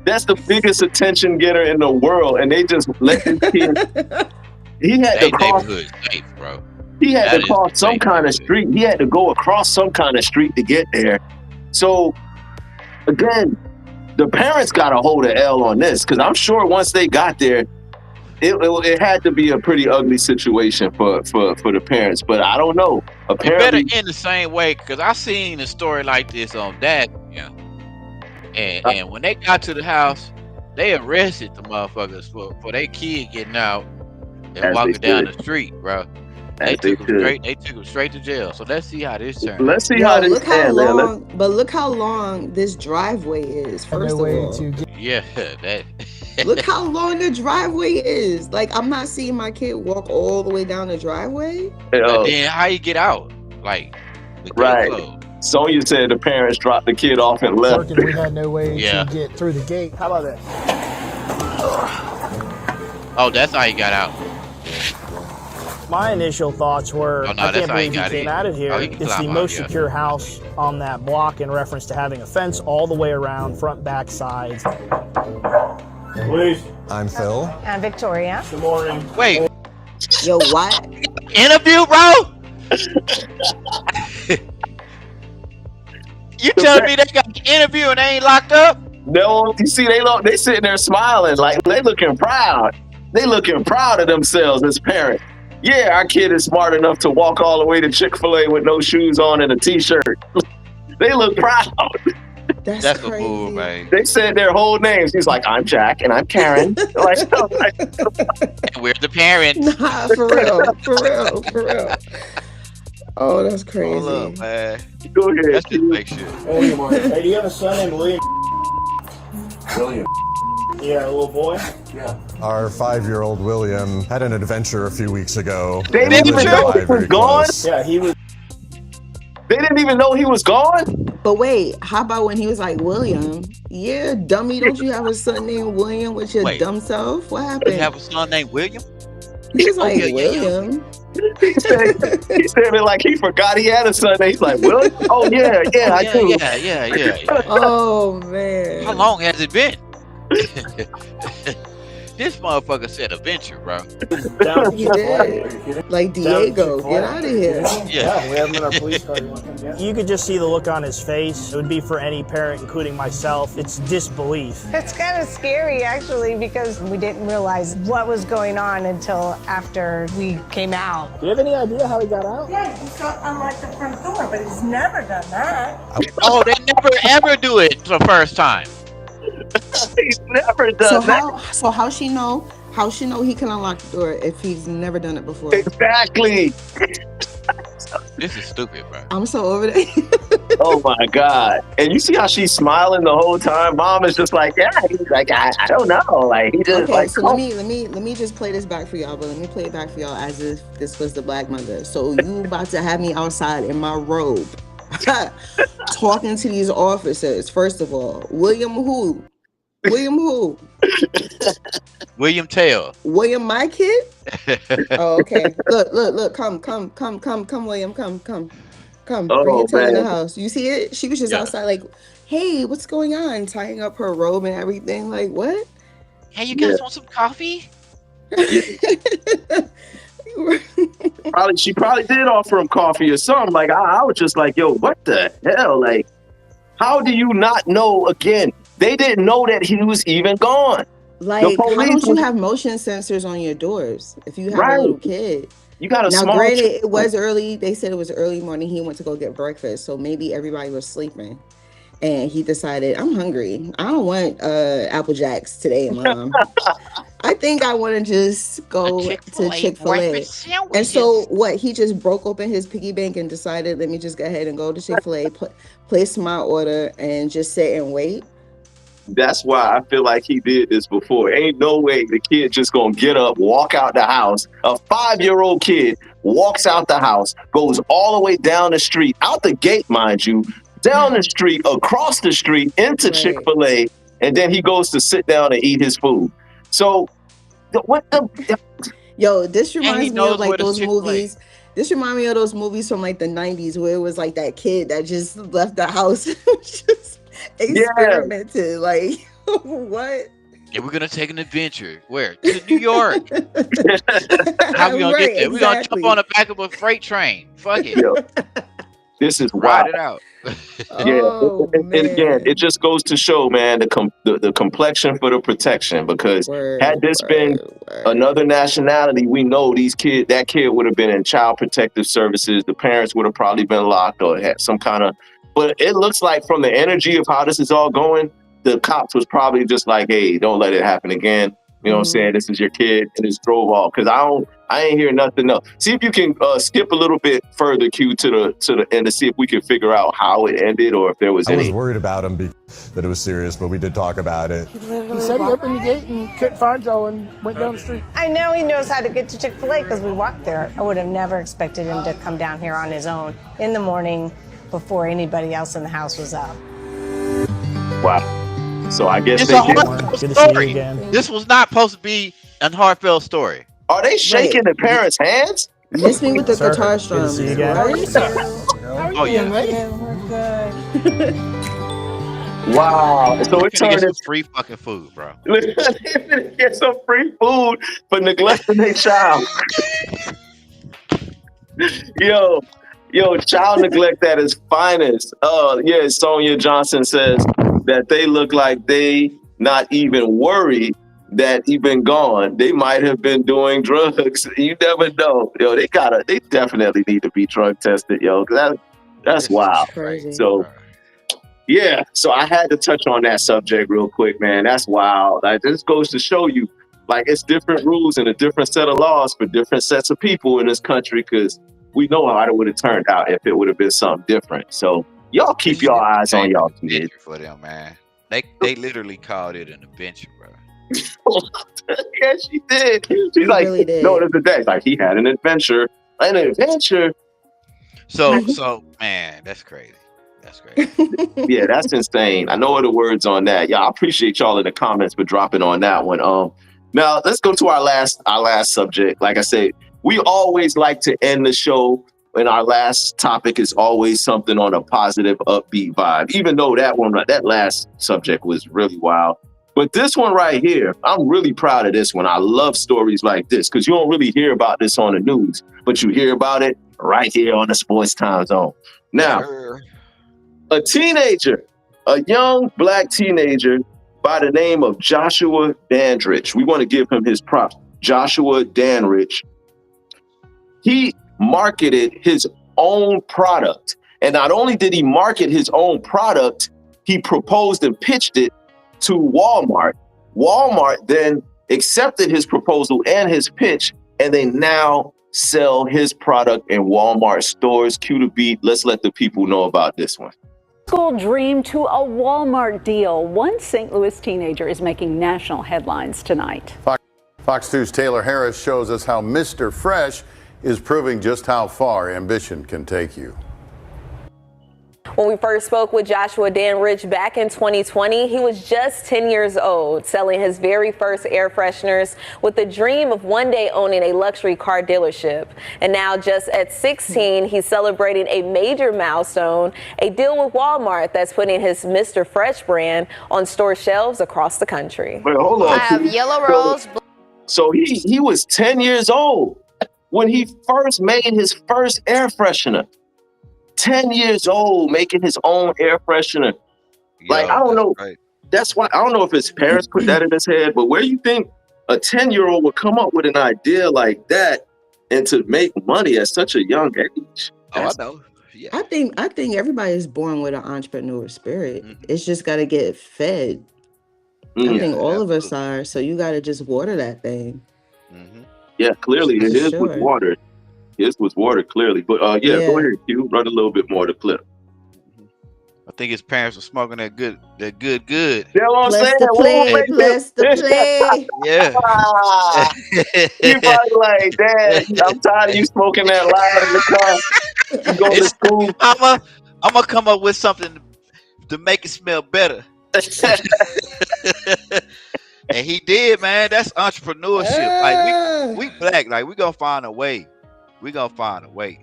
That's the biggest attention getter in the world, and they just let this kid. He had to cross. Neighborhood safe, bro. He had to cross some kind of street. He had to go across some kind of street to get there. So, again, the parents got a hold of L on this because I'm sure once they got there, it had to be a pretty ugly situation for the parents. But I don't know. Apparently, It better end the same way because I seen a story like this on that. Yeah. And when they got to the house, they arrested the motherfuckers for their kid getting out and walking down the street, bro. They took him straight to jail. So let's see how this turns. Let's see how this look how ends, long, but look how long this driveway is. First of all, Yeah, that. look how long the driveway is. Like I'm not seeing my kid walk all the way down the driveway. And then how you get out? Like the gate Right. closed. Sonya said the parents dropped the kid off and left. Working, we had no way Yeah. to get through the gate. How about that? Oh, that's how you got out. My initial thoughts were, Oh, no, I that's can't how he believe he got came in. out of here. Oh, he can It's climb the out, most yeah. secure house on that block in reference to having a fence all the way around, front, back, sides. Please. I'm Phil. And Victoria. Good morning. Wait, Yo, what? interview, bro? You telling me they got an interview and they ain't locked up? No, you see, they sitting there smiling like they looking proud. They looking proud of themselves as parents. Yeah, our kid is smart enough to walk all the way to Chick-fil-A with no shoes on and a t-shirt. They look proud. That's a crazy. fool, man. They said their whole names. He's like, I'm Jack and I'm Karen. like, And we're the parents. Nah, for real. Oh, that's crazy. Hold up, man. Go ahead. That's just fake shit. Hey, do you have a son named William? William. Yeah, a little boy. Yeah. Our 5-year-old William had an adventure a few weeks ago. They and didn't we even lived know nearby he was very gone? close. Yeah, he was. They didn't even know he was gone? But wait, how about when he was like, William? Yeah, dummy, don't you have a son named William with your Wait. dumb self? What You happened? have a son named William? He was like, yeah, yeah. William. He said it like he forgot he had a son. He's like, William? Oh, yeah, Oh, I do. yeah. Oh, man. How long has it been? This motherfucker said adventure, bro. He did. Like Diego, get out of here. Yeah. We have him in our police car. You could just see the look on his face. It would be for any parent, including myself. It's disbelief. It's kind of scary, actually, because we didn't realize what was going on until after we came out. Do you have any idea how he got out? Yeah, he's got unlocked the front door, but he's never done that. Oh, they never ever do it the first time. He's never done that. So how she know he can unlock the door if he's never done it before? Exactly. This is stupid, bro. I'm so over that. Oh my God. And you see how she's smiling the whole time? Mom is just like, yeah, he's like, I don't know. Like he just Okay, like, so let me just play this back for y'all, but let me play it back for y'all as if this was the black mother. So you about to have me outside in my robe talking to these officers. First of all, William who? William Tell. William, my kid? Oh, okay. Look, come, William, come. Oh, Bring your tail in the man. house. You see it? She was just outside like, hey, what's going on? Tying up her robe and everything. Like, what? Hey, you guys want some coffee? She probably did offer him coffee or something. Like I was just like, yo, what the hell? Like, how do you not know? Again, they didn't know that he was even gone. Like, how don't you have motion sensors on your doors if you have a little kid? You got a now, small granted, child. it was early. They said it was early morning. He went to go get breakfast, so maybe everybody was sleeping, and he decided, "I'm hungry. I don't want Apple Jacks today, Mom. I think I want to just go to Chick-fil-A." And so, what? He just broke open his piggy bank and decided, "Let me just go ahead and go to Chick-fil-A, place my order, and just sit and wait." That's why I feel like he did this before. Ain't no way the kid just gonna get up, walk out the house. A 5-year-old kid walks out the house, goes all the way down the street, out the gate, mind you, down the street, across the street, into Chick-fil-A, and then he goes to sit down and eat his food. So, what the? Yo, this reminds me of like those Chick-fil-A. movies. This reminds me of those movies from like the 90s where it was like that kid that just left the house, just experimented. Like, what? Yeah, we're gonna take an adventure. Where? To New York. How we gonna get there? We're gonna jump on the back of a freight train. Fuck it. Yo, this is Ride wild. it out. And again, it just goes to show, man, the complexion for the protection. Because had this been another nationality, we know that kid would have been in child protective services. The parents would have probably been locked or had some kind of. But it looks like from the energy of how this is all going, the cops was probably just like, "Hey, don't let it happen again." You know what I'm saying? This is your kid, and just drove off. Because I ain't hear nothing else. See if you can skip a little bit further, Q, to the end to see if we can figure out how it ended or if there was I any. was worried about him that it was serious, but we did talk about it. He said he opened the gate and couldn't find Joe and went down the street. I know he knows how to get to Chick-fil-A because we walked there. I would have never expected him to come down here on his own in the morning before anybody else in the house was up. Wow. So I guess It's they a did. heartfelt story. This was not supposed to be a heartfelt story. Are they shaking the parents' hands? Miss me with the guitar strums. See you again. Oh yeah. We're good. Wow. So it Gonna get turned some free fucking food, bro. get some free food for neglecting their child. Yo, child neglect at its finest. Yeah, Sonia Johnson says that they look like they not even worried that he been gone. They might have been doing drugs. You never know. Yo, they definitely need to be drug tested, yo. That's wild. Crazy. So yeah, so I had to touch on that subject real quick, man. That's wild. Like, this goes to show you, like, it's different rules and a different set of laws for different sets of people in this country, because we know how it would have turned out if it would have been something different. So y'all keep your eyes on y'all kids. For them, man. They literally called it an adventure, bro. Yeah, she did. She's He like, really did. no, there's a day. Like, he had an adventure. An adventure. So man, that's crazy. That's crazy. Yeah, that's insane. I know the words on that. Yeah, I appreciate y'all in the comments for dropping on that one. Now let's go to our last subject. Like I said, we always like to end the show, and our last topic is always something on a positive, upbeat vibe. Even though that last subject was really wild. But this one right here, I'm really proud of this one. I love stories like this because you don't really hear about this on the news, but you hear about it right here on the Sports Time Zone. Now, a teenager, a young black teenager by the name of Joshua Dandridge. We want to give him his props. Joshua Dandridge. He marketed his own product. And not only did he market his own product, he proposed and pitched it to Walmart. Walmart then accepted his proposal and his pitch, and they now sell his product in Walmart stores. Cue the beat. Let's let the people know about this one. School dream to a Walmart deal. One St. Louis teenager is making national headlines tonight. Fox 2's Taylor Harris shows us how Mr. Fresh is proving just how far ambition can take you. When we first spoke with Joshua Dandridge back in 2020, he was just 10 years old, selling his very first air fresheners with the dream of one day owning a luxury car dealership. And now just at 16, he's celebrating a major milestone, a deal with Walmart that's putting his Mr. Fresh brand on store shelves across the country. Wait, hold on. I have yellow rose. So he was 10 years old when he first made his first air freshener. 10 years old, making his own air freshener. Like, I don't know. Right. That's why I don't know if his parents put that in his head, but where you think a 10-year-old would come up with an idea like that and to make money at such a young age? Oh, I know. Yeah. I think everybody is born with an entrepreneur spirit. It's just got to get fed. I think all of us are. So you got to just water that thing. Yeah, clearly it is with water. His was water, clearly. But yeah, go ahead, Q. Run a little bit more of the clip. I think his parents were smoking that good. You know what I'm saying? Bless the play. Yeah. You probably like, Dad, I'm tired of you smoking that loud in the car. You go to school. I'm gonna come up with something to make it smell better. And he did, man. That's entrepreneurship. Like we black, like we gonna find a way. We gonna find a way.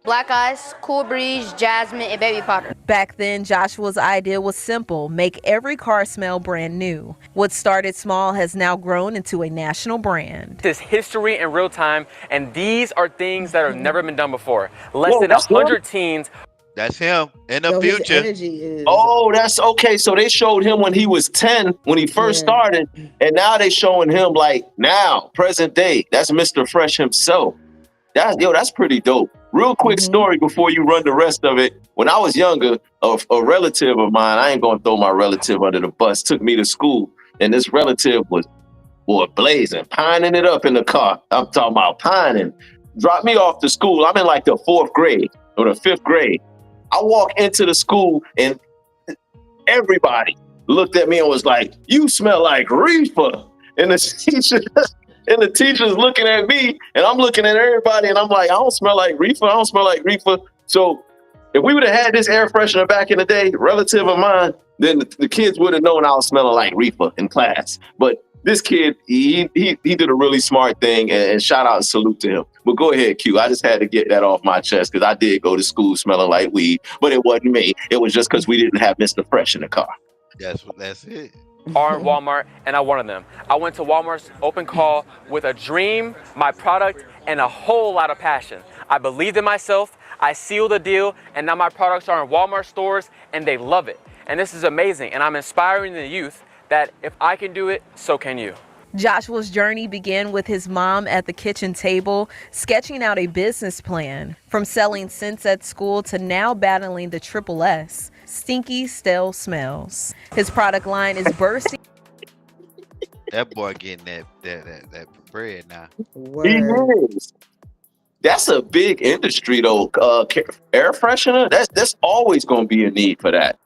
Black Ice, Cool Breeze, Jasmine, and Baby Powder. Back then, Joshua's idea was simple: make every car smell brand new. What started small has now grown into a national brand. This history in real time, and these are things that have never been done before. Less than 100 teens. That's him in the future. Oh, that's okay. So they showed him when he was 10, when he first started, and now they showing him like now, present day. That's Mr. Fresh himself. That's pretty dope. Real quick story before you run the rest of it. When I was younger, a relative of mine, I ain't gonna throw my relative under the bus, took me to school, and this relative was blazing, pining it up in the car. I'm talking about pining. Dropped me off to school. I'm in like the 4th grade or the 5th grade. I walk into the school and everybody looked at me and was like, "You smell like reefer." And the teacher's looking at me and I'm looking at everybody and I'm like, "I don't smell like reefer. I don't smell like reefer." So if we would have had this air freshener back in the day, relative of mine, then the kids would have known I was smelling like reefer in class. But this kid, he did a really smart thing, and shout out and salute to him. But go ahead, Q. I just had to get that off my chest because I did go to school smelling like weed, but it wasn't me. It was just because we didn't have Mr. Fresh in the car. That's it. Are in Walmart, and I wanted them. I went to Walmart's open call with a dream, my product, and a whole lot of passion. I believed in myself, I sealed the deal, and now my products are in Walmart stores, and they love it. And this is amazing, and I'm inspiring the youth that if I can do it, so can you. Joshua's journey began with his mom at the kitchen table, sketching out a business plan. From selling scents at school to now battling the triple S, stinky, stale smells. His product line is bursting. That boy getting that bread now. He is. That's a big industry though. Air freshener, that's always going to be a need for that.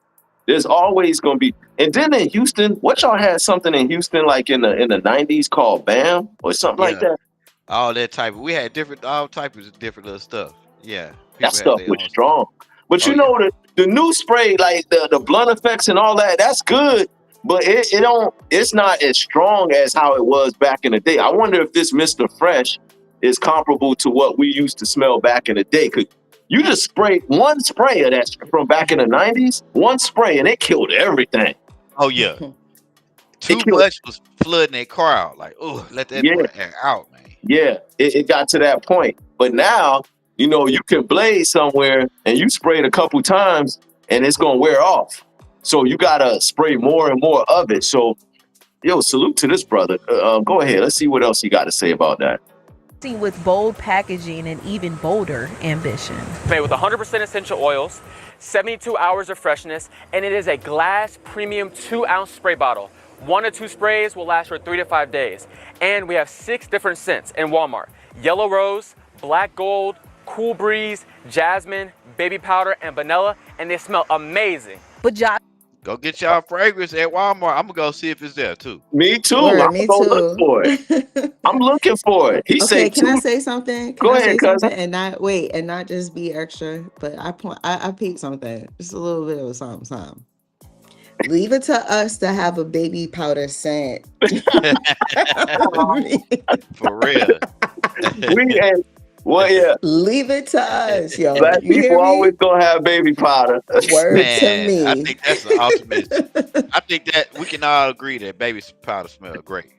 There's always gonna be. And then in Houston, what y'all had something in Houston like in the 90s called BAM or something like Yeah, that? all that type. We had all types of different little stuff. Yeah, That people had stuff their was own stuff. strong. But Oh you yeah. know the new spray, like the blunt effects and all that, that's good. But it's not as strong as how it was back in the day. I wonder if this Mr. Fresh is comparable to what we used to smell back in the day. Cause you just sprayed one spray of that from back in the 90s, one spray, and it killed everything. Oh yeah. It Too killed, much was flooding that car out. Like, oh, let that yeah. boy air out, man. Yeah, it got to that point. But now, you can blaze somewhere and you spray it a couple times and it's going to wear off. So you got to spray more and more of it. So, salute to this brother. Go ahead. Let's see what else he got to say about that. With bold packaging and even bolder ambition. Made with 100% essential oils, 72 hours of freshness, and it is a glass premium 2-ounce spray bottle. 1 to 2 sprays will last for 3 to 5 days. And we have 6 different scents in Walmart: yellow rose, black gold, cool breeze, jasmine, baby powder, and vanilla, and they smell amazing. But Josh, Go get y'all fragrance at Walmart. I'm gonna go see if it's there too. Me too. Word, I'm me going to too. look for it. I'm looking for it. He Okay, said can I two. say something? Can Go I ahead, say cousin. something and not just be extra? But I peeped something. Just a little bit of something. Leave it to us to have a baby powder scent. For real. Leave it to us, yo. Black You hear people me? always going to have baby powder. Word Man, to me. I think that's the ultimate. I think that we can all agree that baby powder smells great.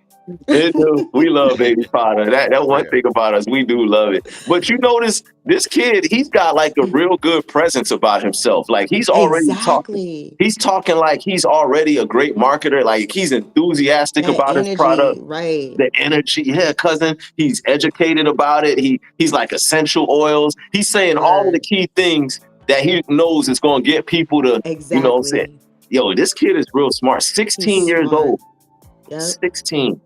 It do. We love baby powder. That one Yeah. thing about us, we do love it. But you notice this kid, he's got like a real good presence about himself. Like he's already talking. Exactly. He's talking like he's already a great marketer. Like he's enthusiastic That about his energy, product. right? The energy, yeah, cousin. He's educated about it. He's like essential oils. He's saying all of the key things that he knows is going to get people to, say, Exactly. yo, this kid is real smart. 16 He's years smart. old. Yep. 16.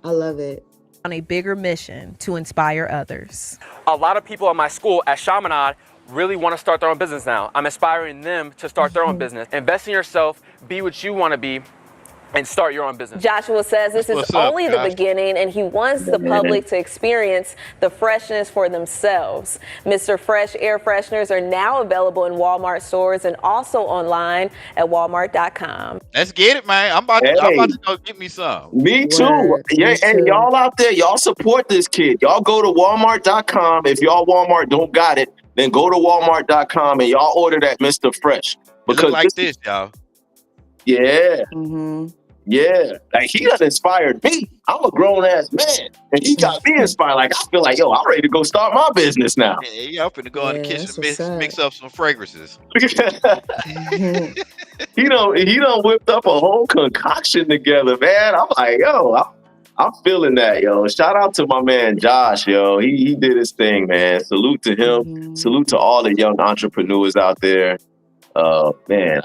I love it. on a bigger mission to inspire others. A lot of people at my school at Chaminade really want to start their own business now. I'm inspiring them to start their own business. Invest in yourself, be what you want to be, and start your own business. Joshua says this is only the beginning and he wants the public to experience the freshness for themselves. Mr. Fresh air fresheners are now available in Walmart stores and also online at walmart.com. Let's get it, man. I'm about to go get me some. Me too. Yeah, and y'all out there, y'all support this kid. Y'all go to walmart.com. If y'all Walmart don't got it, then go to walmart.com and y'all order that Mr. Fresh. It look like this, y'all. Yeah. Mm-hmm. Yeah, like he done inspired me. I'm a grown ass man, and he got me inspired. Like I feel like, yo, I'm ready to go start my business now. Yeah, I'm finna go in the kitchen, mix up some fragrances. He done whipped up a whole concoction together, man. I'm like, yo, I'm feeling that, yo. Shout out to my man Josh, yo. He did his thing, man. Salute to him. Mm-hmm. Salute to all the young entrepreneurs out there. Man,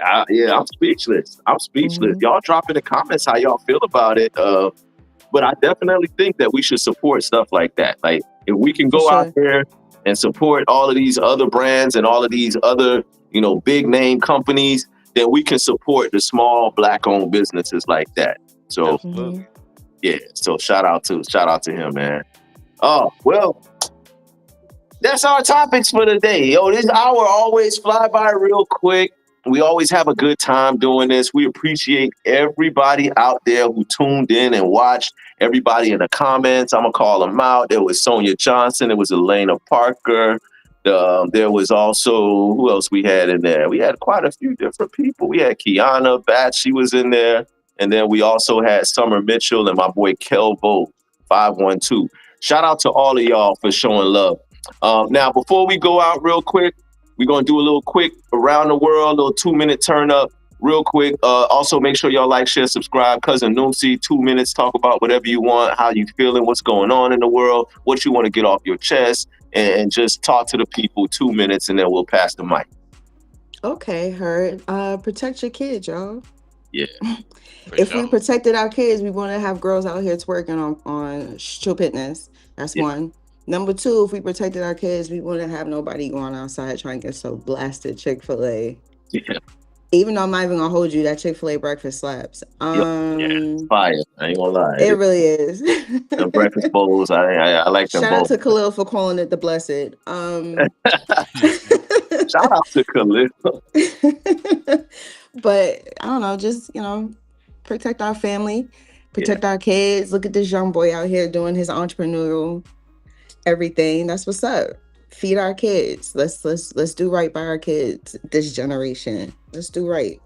I'm speechless. I'm speechless. Y'all drop in the comments how y'all feel about it. But I definitely think that we should support stuff like that. Like if we can go out there and support all of these other brands and all of these other, big name companies, then we can support the small Black owned businesses like that. So yeah. So shout out to him, man. Oh, well, that's our topics for today. Yo, this hour always fly by real quick. We always have a good time doing this. We appreciate everybody out there who tuned in and watched, everybody in the comments. I'm going to call them out. There was Sonia Johnson. There was Elena Parker. There was also, who else we had in there? We had quite a few different people. We had Kiana Batch. She was in there. And then we also had Summer Mitchell and my boy Kelvo 512. Shout out to all of y'all for showing love. Now, before we go out real quick, we're going to do a little quick around the world, a little 2-minute turn up real quick. Also, make sure y'all like, share, subscribe. Cousin Noomsy, 2 minutes, talk about whatever you want, how you feeling, what's going on in the world, what you want to get off your chest, and just talk to the people 2 minutes, and then we'll pass the mic. Okay, heard. Protect your kids, y'all. Yeah. If we protected our kids, we want to have girls out here twerking on show fitness. That's one. Number two, if we protected our kids, we wouldn't have nobody going outside trying to get so blasted Chick-fil-A. Yeah. Even though I'm not even gonna hold you, that Chick-fil-A breakfast slaps. Yeah, fire. I ain't gonna lie. It really is. The breakfast bowls, I like them Shout out both. to Khalil for calling it the blessed. Shout out to Khalil. But I don't know, just protect our family, protect our kids. Look at this young boy out here doing his entrepreneurial everything. That's what's up. Feed our kids. Let's do right by our kids. This generation. Let's do right.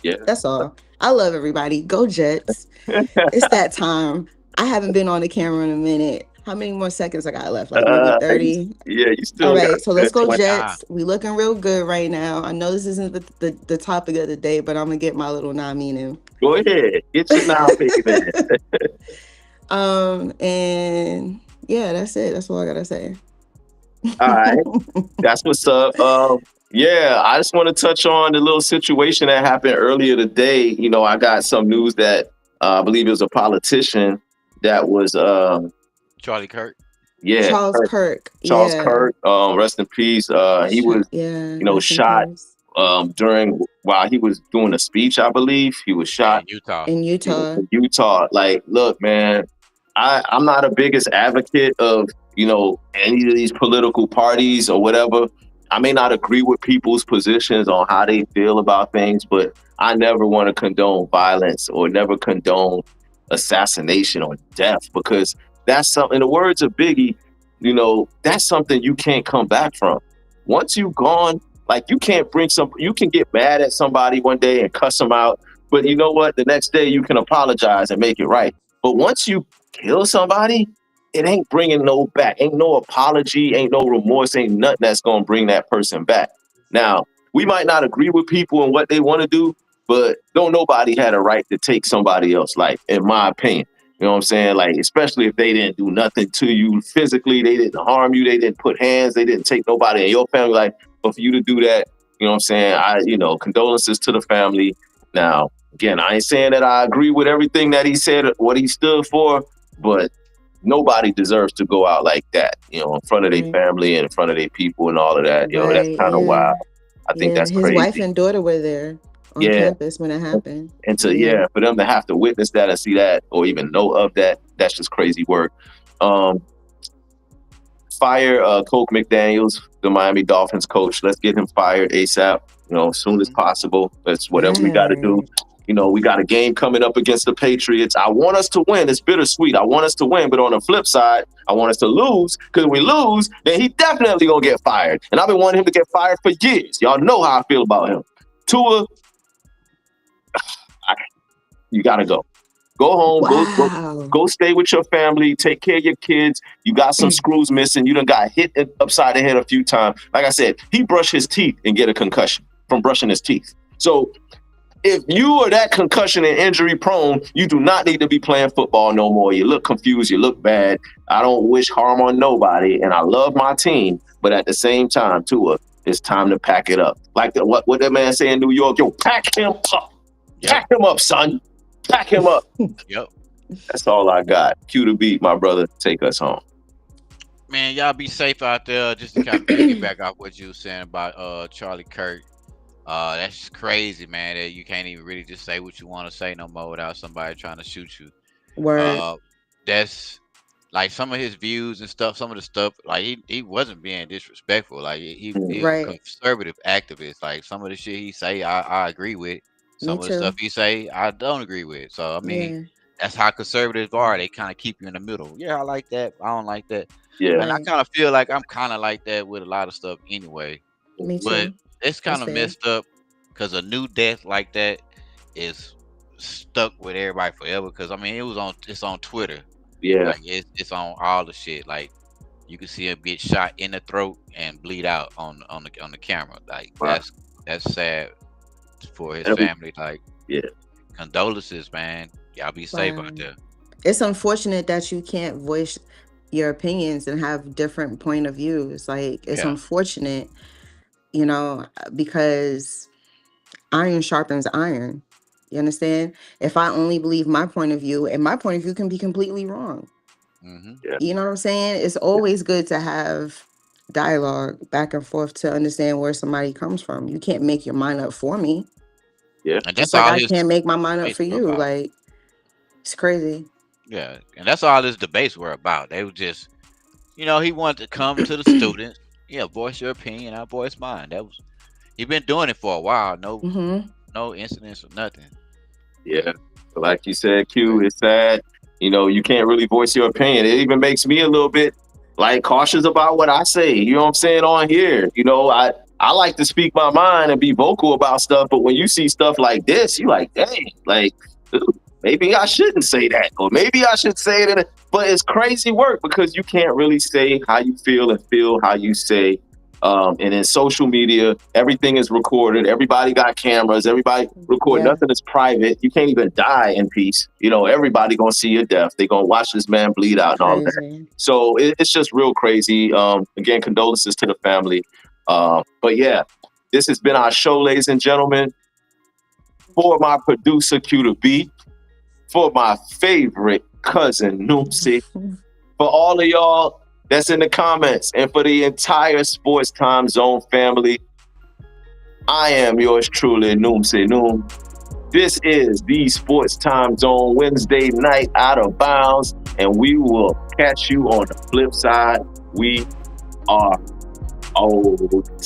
Yeah. That's all. I love everybody. Go Jets. It's that time. I haven't been on the camera in a minute. How many more seconds I got left? Like maybe 30? Yeah, you still All got right, so let's go 20. Jets. We looking real good right now. I know this isn't the topic of the day, but I'm gonna get my little meaning. Go ahead. Get your pick in. And yeah, that's it. That's all I gotta say. All right. That's what's up. Yeah, I just want to touch on the little situation that happened earlier today. You know, I got some news that I believe it was a politician that was Charlie Kirk. Yeah, Charles Kirk. Charles Yeah. Kirk. Rest in peace. He was shot while he was doing a speech, I believe. He was shot in Utah. In Utah. Like, look, man, I'm not a biggest advocate of, any of these political parties or whatever. I may not agree with people's positions on how they feel about things, but I never want to condone violence or never condone assassination or death, because that's something, in the words of Biggie, that's something you can't come back from. Once you've gone, like, you can get mad at somebody one day and cuss them out, but you know what? The next day you can apologize and make it right. But once you kill somebody, it ain't bringing ain't no apology, ain't no remorse, ain't nothing that's going to bring that person back. Now, we might not agree with people and what they want to do, but don't nobody had a right to take somebody else's life, in my opinion. You know what I'm saying? Like, especially if they didn't do nothing to you physically, they didn't harm you, they didn't put hands, they didn't take nobody in your family life. But for you to do that, you know what I'm saying? Condolences to the family. Now, again, I ain't saying that I agree with everything that he said, what he stood for, but nobody deserves to go out like that, in front of their family and in front of their people and all of that. That's kind of wild. I think that's his crazy. Wife and daughter were there on campus when it happened. And for them to have to witness that and see that or even know of that, that's just crazy work. Fire Coach McDaniels, the Miami Dolphins coach. Let's get him fired ASAP, as soon as possible. That's whatever we got to do. We got a game coming up against the Patriots. I want us to win. It's bittersweet. I want us to win. But on the flip side, I want us to lose, because if we lose, then he definitely going to get fired. And I've been wanting him to get fired for years. Y'all know how I feel about him. Tua, you got to go. Go home. Wow. Go stay with your family. Take care of your kids. You got some screws missing. You done got hit upside the head a few times. Like I said, he brushed his teeth and get a concussion from brushing his teeth. So if you are that concussion and injury prone, you do not need to be playing football no more. You look confused. You look bad. I don't wish harm on nobody, and I love my team. But at the same time, Tua, it's time to pack it up. Like what that man say in New York, yo, pack him up. Yep. Pack him up, son. Pack him up. Yep. That's all I got. Cue the beat, my brother. Take us home. Man, y'all be safe out there. Just to kind of piggyback off what you were saying about Charlie Kirk. That's crazy, man. That you can't even really just say what you want to say no more without somebody trying to shoot you. Word. That's like some of his views and stuff. Some of the stuff, like he wasn't being disrespectful. Like he was a conservative activist. Like some of the shit he say, I agree with. Some of the stuff he say, I don't agree with. So I mean, that's how conservatives are. They kind of keep you in the middle. Yeah, I like that. I don't like that. Yeah. And I kind of feel like I'm kind of like that with a lot of stuff anyway. Me too. But it's kind of messed up, because a new death like that is stuck with everybody forever. Because I mean, it's on Twitter. Yeah. Like it's on all the shit. Like you can see him get shot in the throat and bleed out on the camera. Like that's sad for his family. Like, condolences, man. Y'all be safe out there. It's unfortunate that you can't voice your opinions and have different point of views. Like, it's unfortunate, because iron sharpens iron. You understand? If I only believe my point of view, and my point of view can be completely wrong. Mm-hmm. You know what I'm saying? It's always good to have dialogue back and forth to understand where somebody comes from. You can't make your mind up for me. Yeah. And Just that's like all I his can't make my mind up debates for were you. about. Like, it's crazy. Yeah, and that's all his debates were about. They were just, he wanted to come to the students. Yeah, voice your opinion. I voice mine. He been doing it for a while. No incidents or nothing. Yeah. Like you said, Q, it's sad. You can't really voice your opinion. It even makes me a little bit like cautious about what I say. You know what I'm saying on here? I like to speak my mind and be vocal about stuff, but when you see stuff like this, you like, dang, like, dude, maybe I shouldn't say that, or maybe I should say it. But it's crazy work because you can't really say how you feel and feel how you say. And in social media, everything is recorded. Everybody got cameras. Everybody record. Yeah. Nothing is private. You can't even die in peace. Everybody gonna see your death. They gonna watch this man bleed out and all that. Crazy. So it's just real crazy. Again, condolences to the family. But yeah, this has been our show, ladies and gentlemen. For my producer, Q to B, for my favorite cousin, Noomsy, for all of y'all that's in the comments, and for the entire Sports Time Zone family, I am yours truly, Noomsy Noom. This is the Sports Time Zone Wednesday night out of bounds, and we will catch you on the flip side. We are out.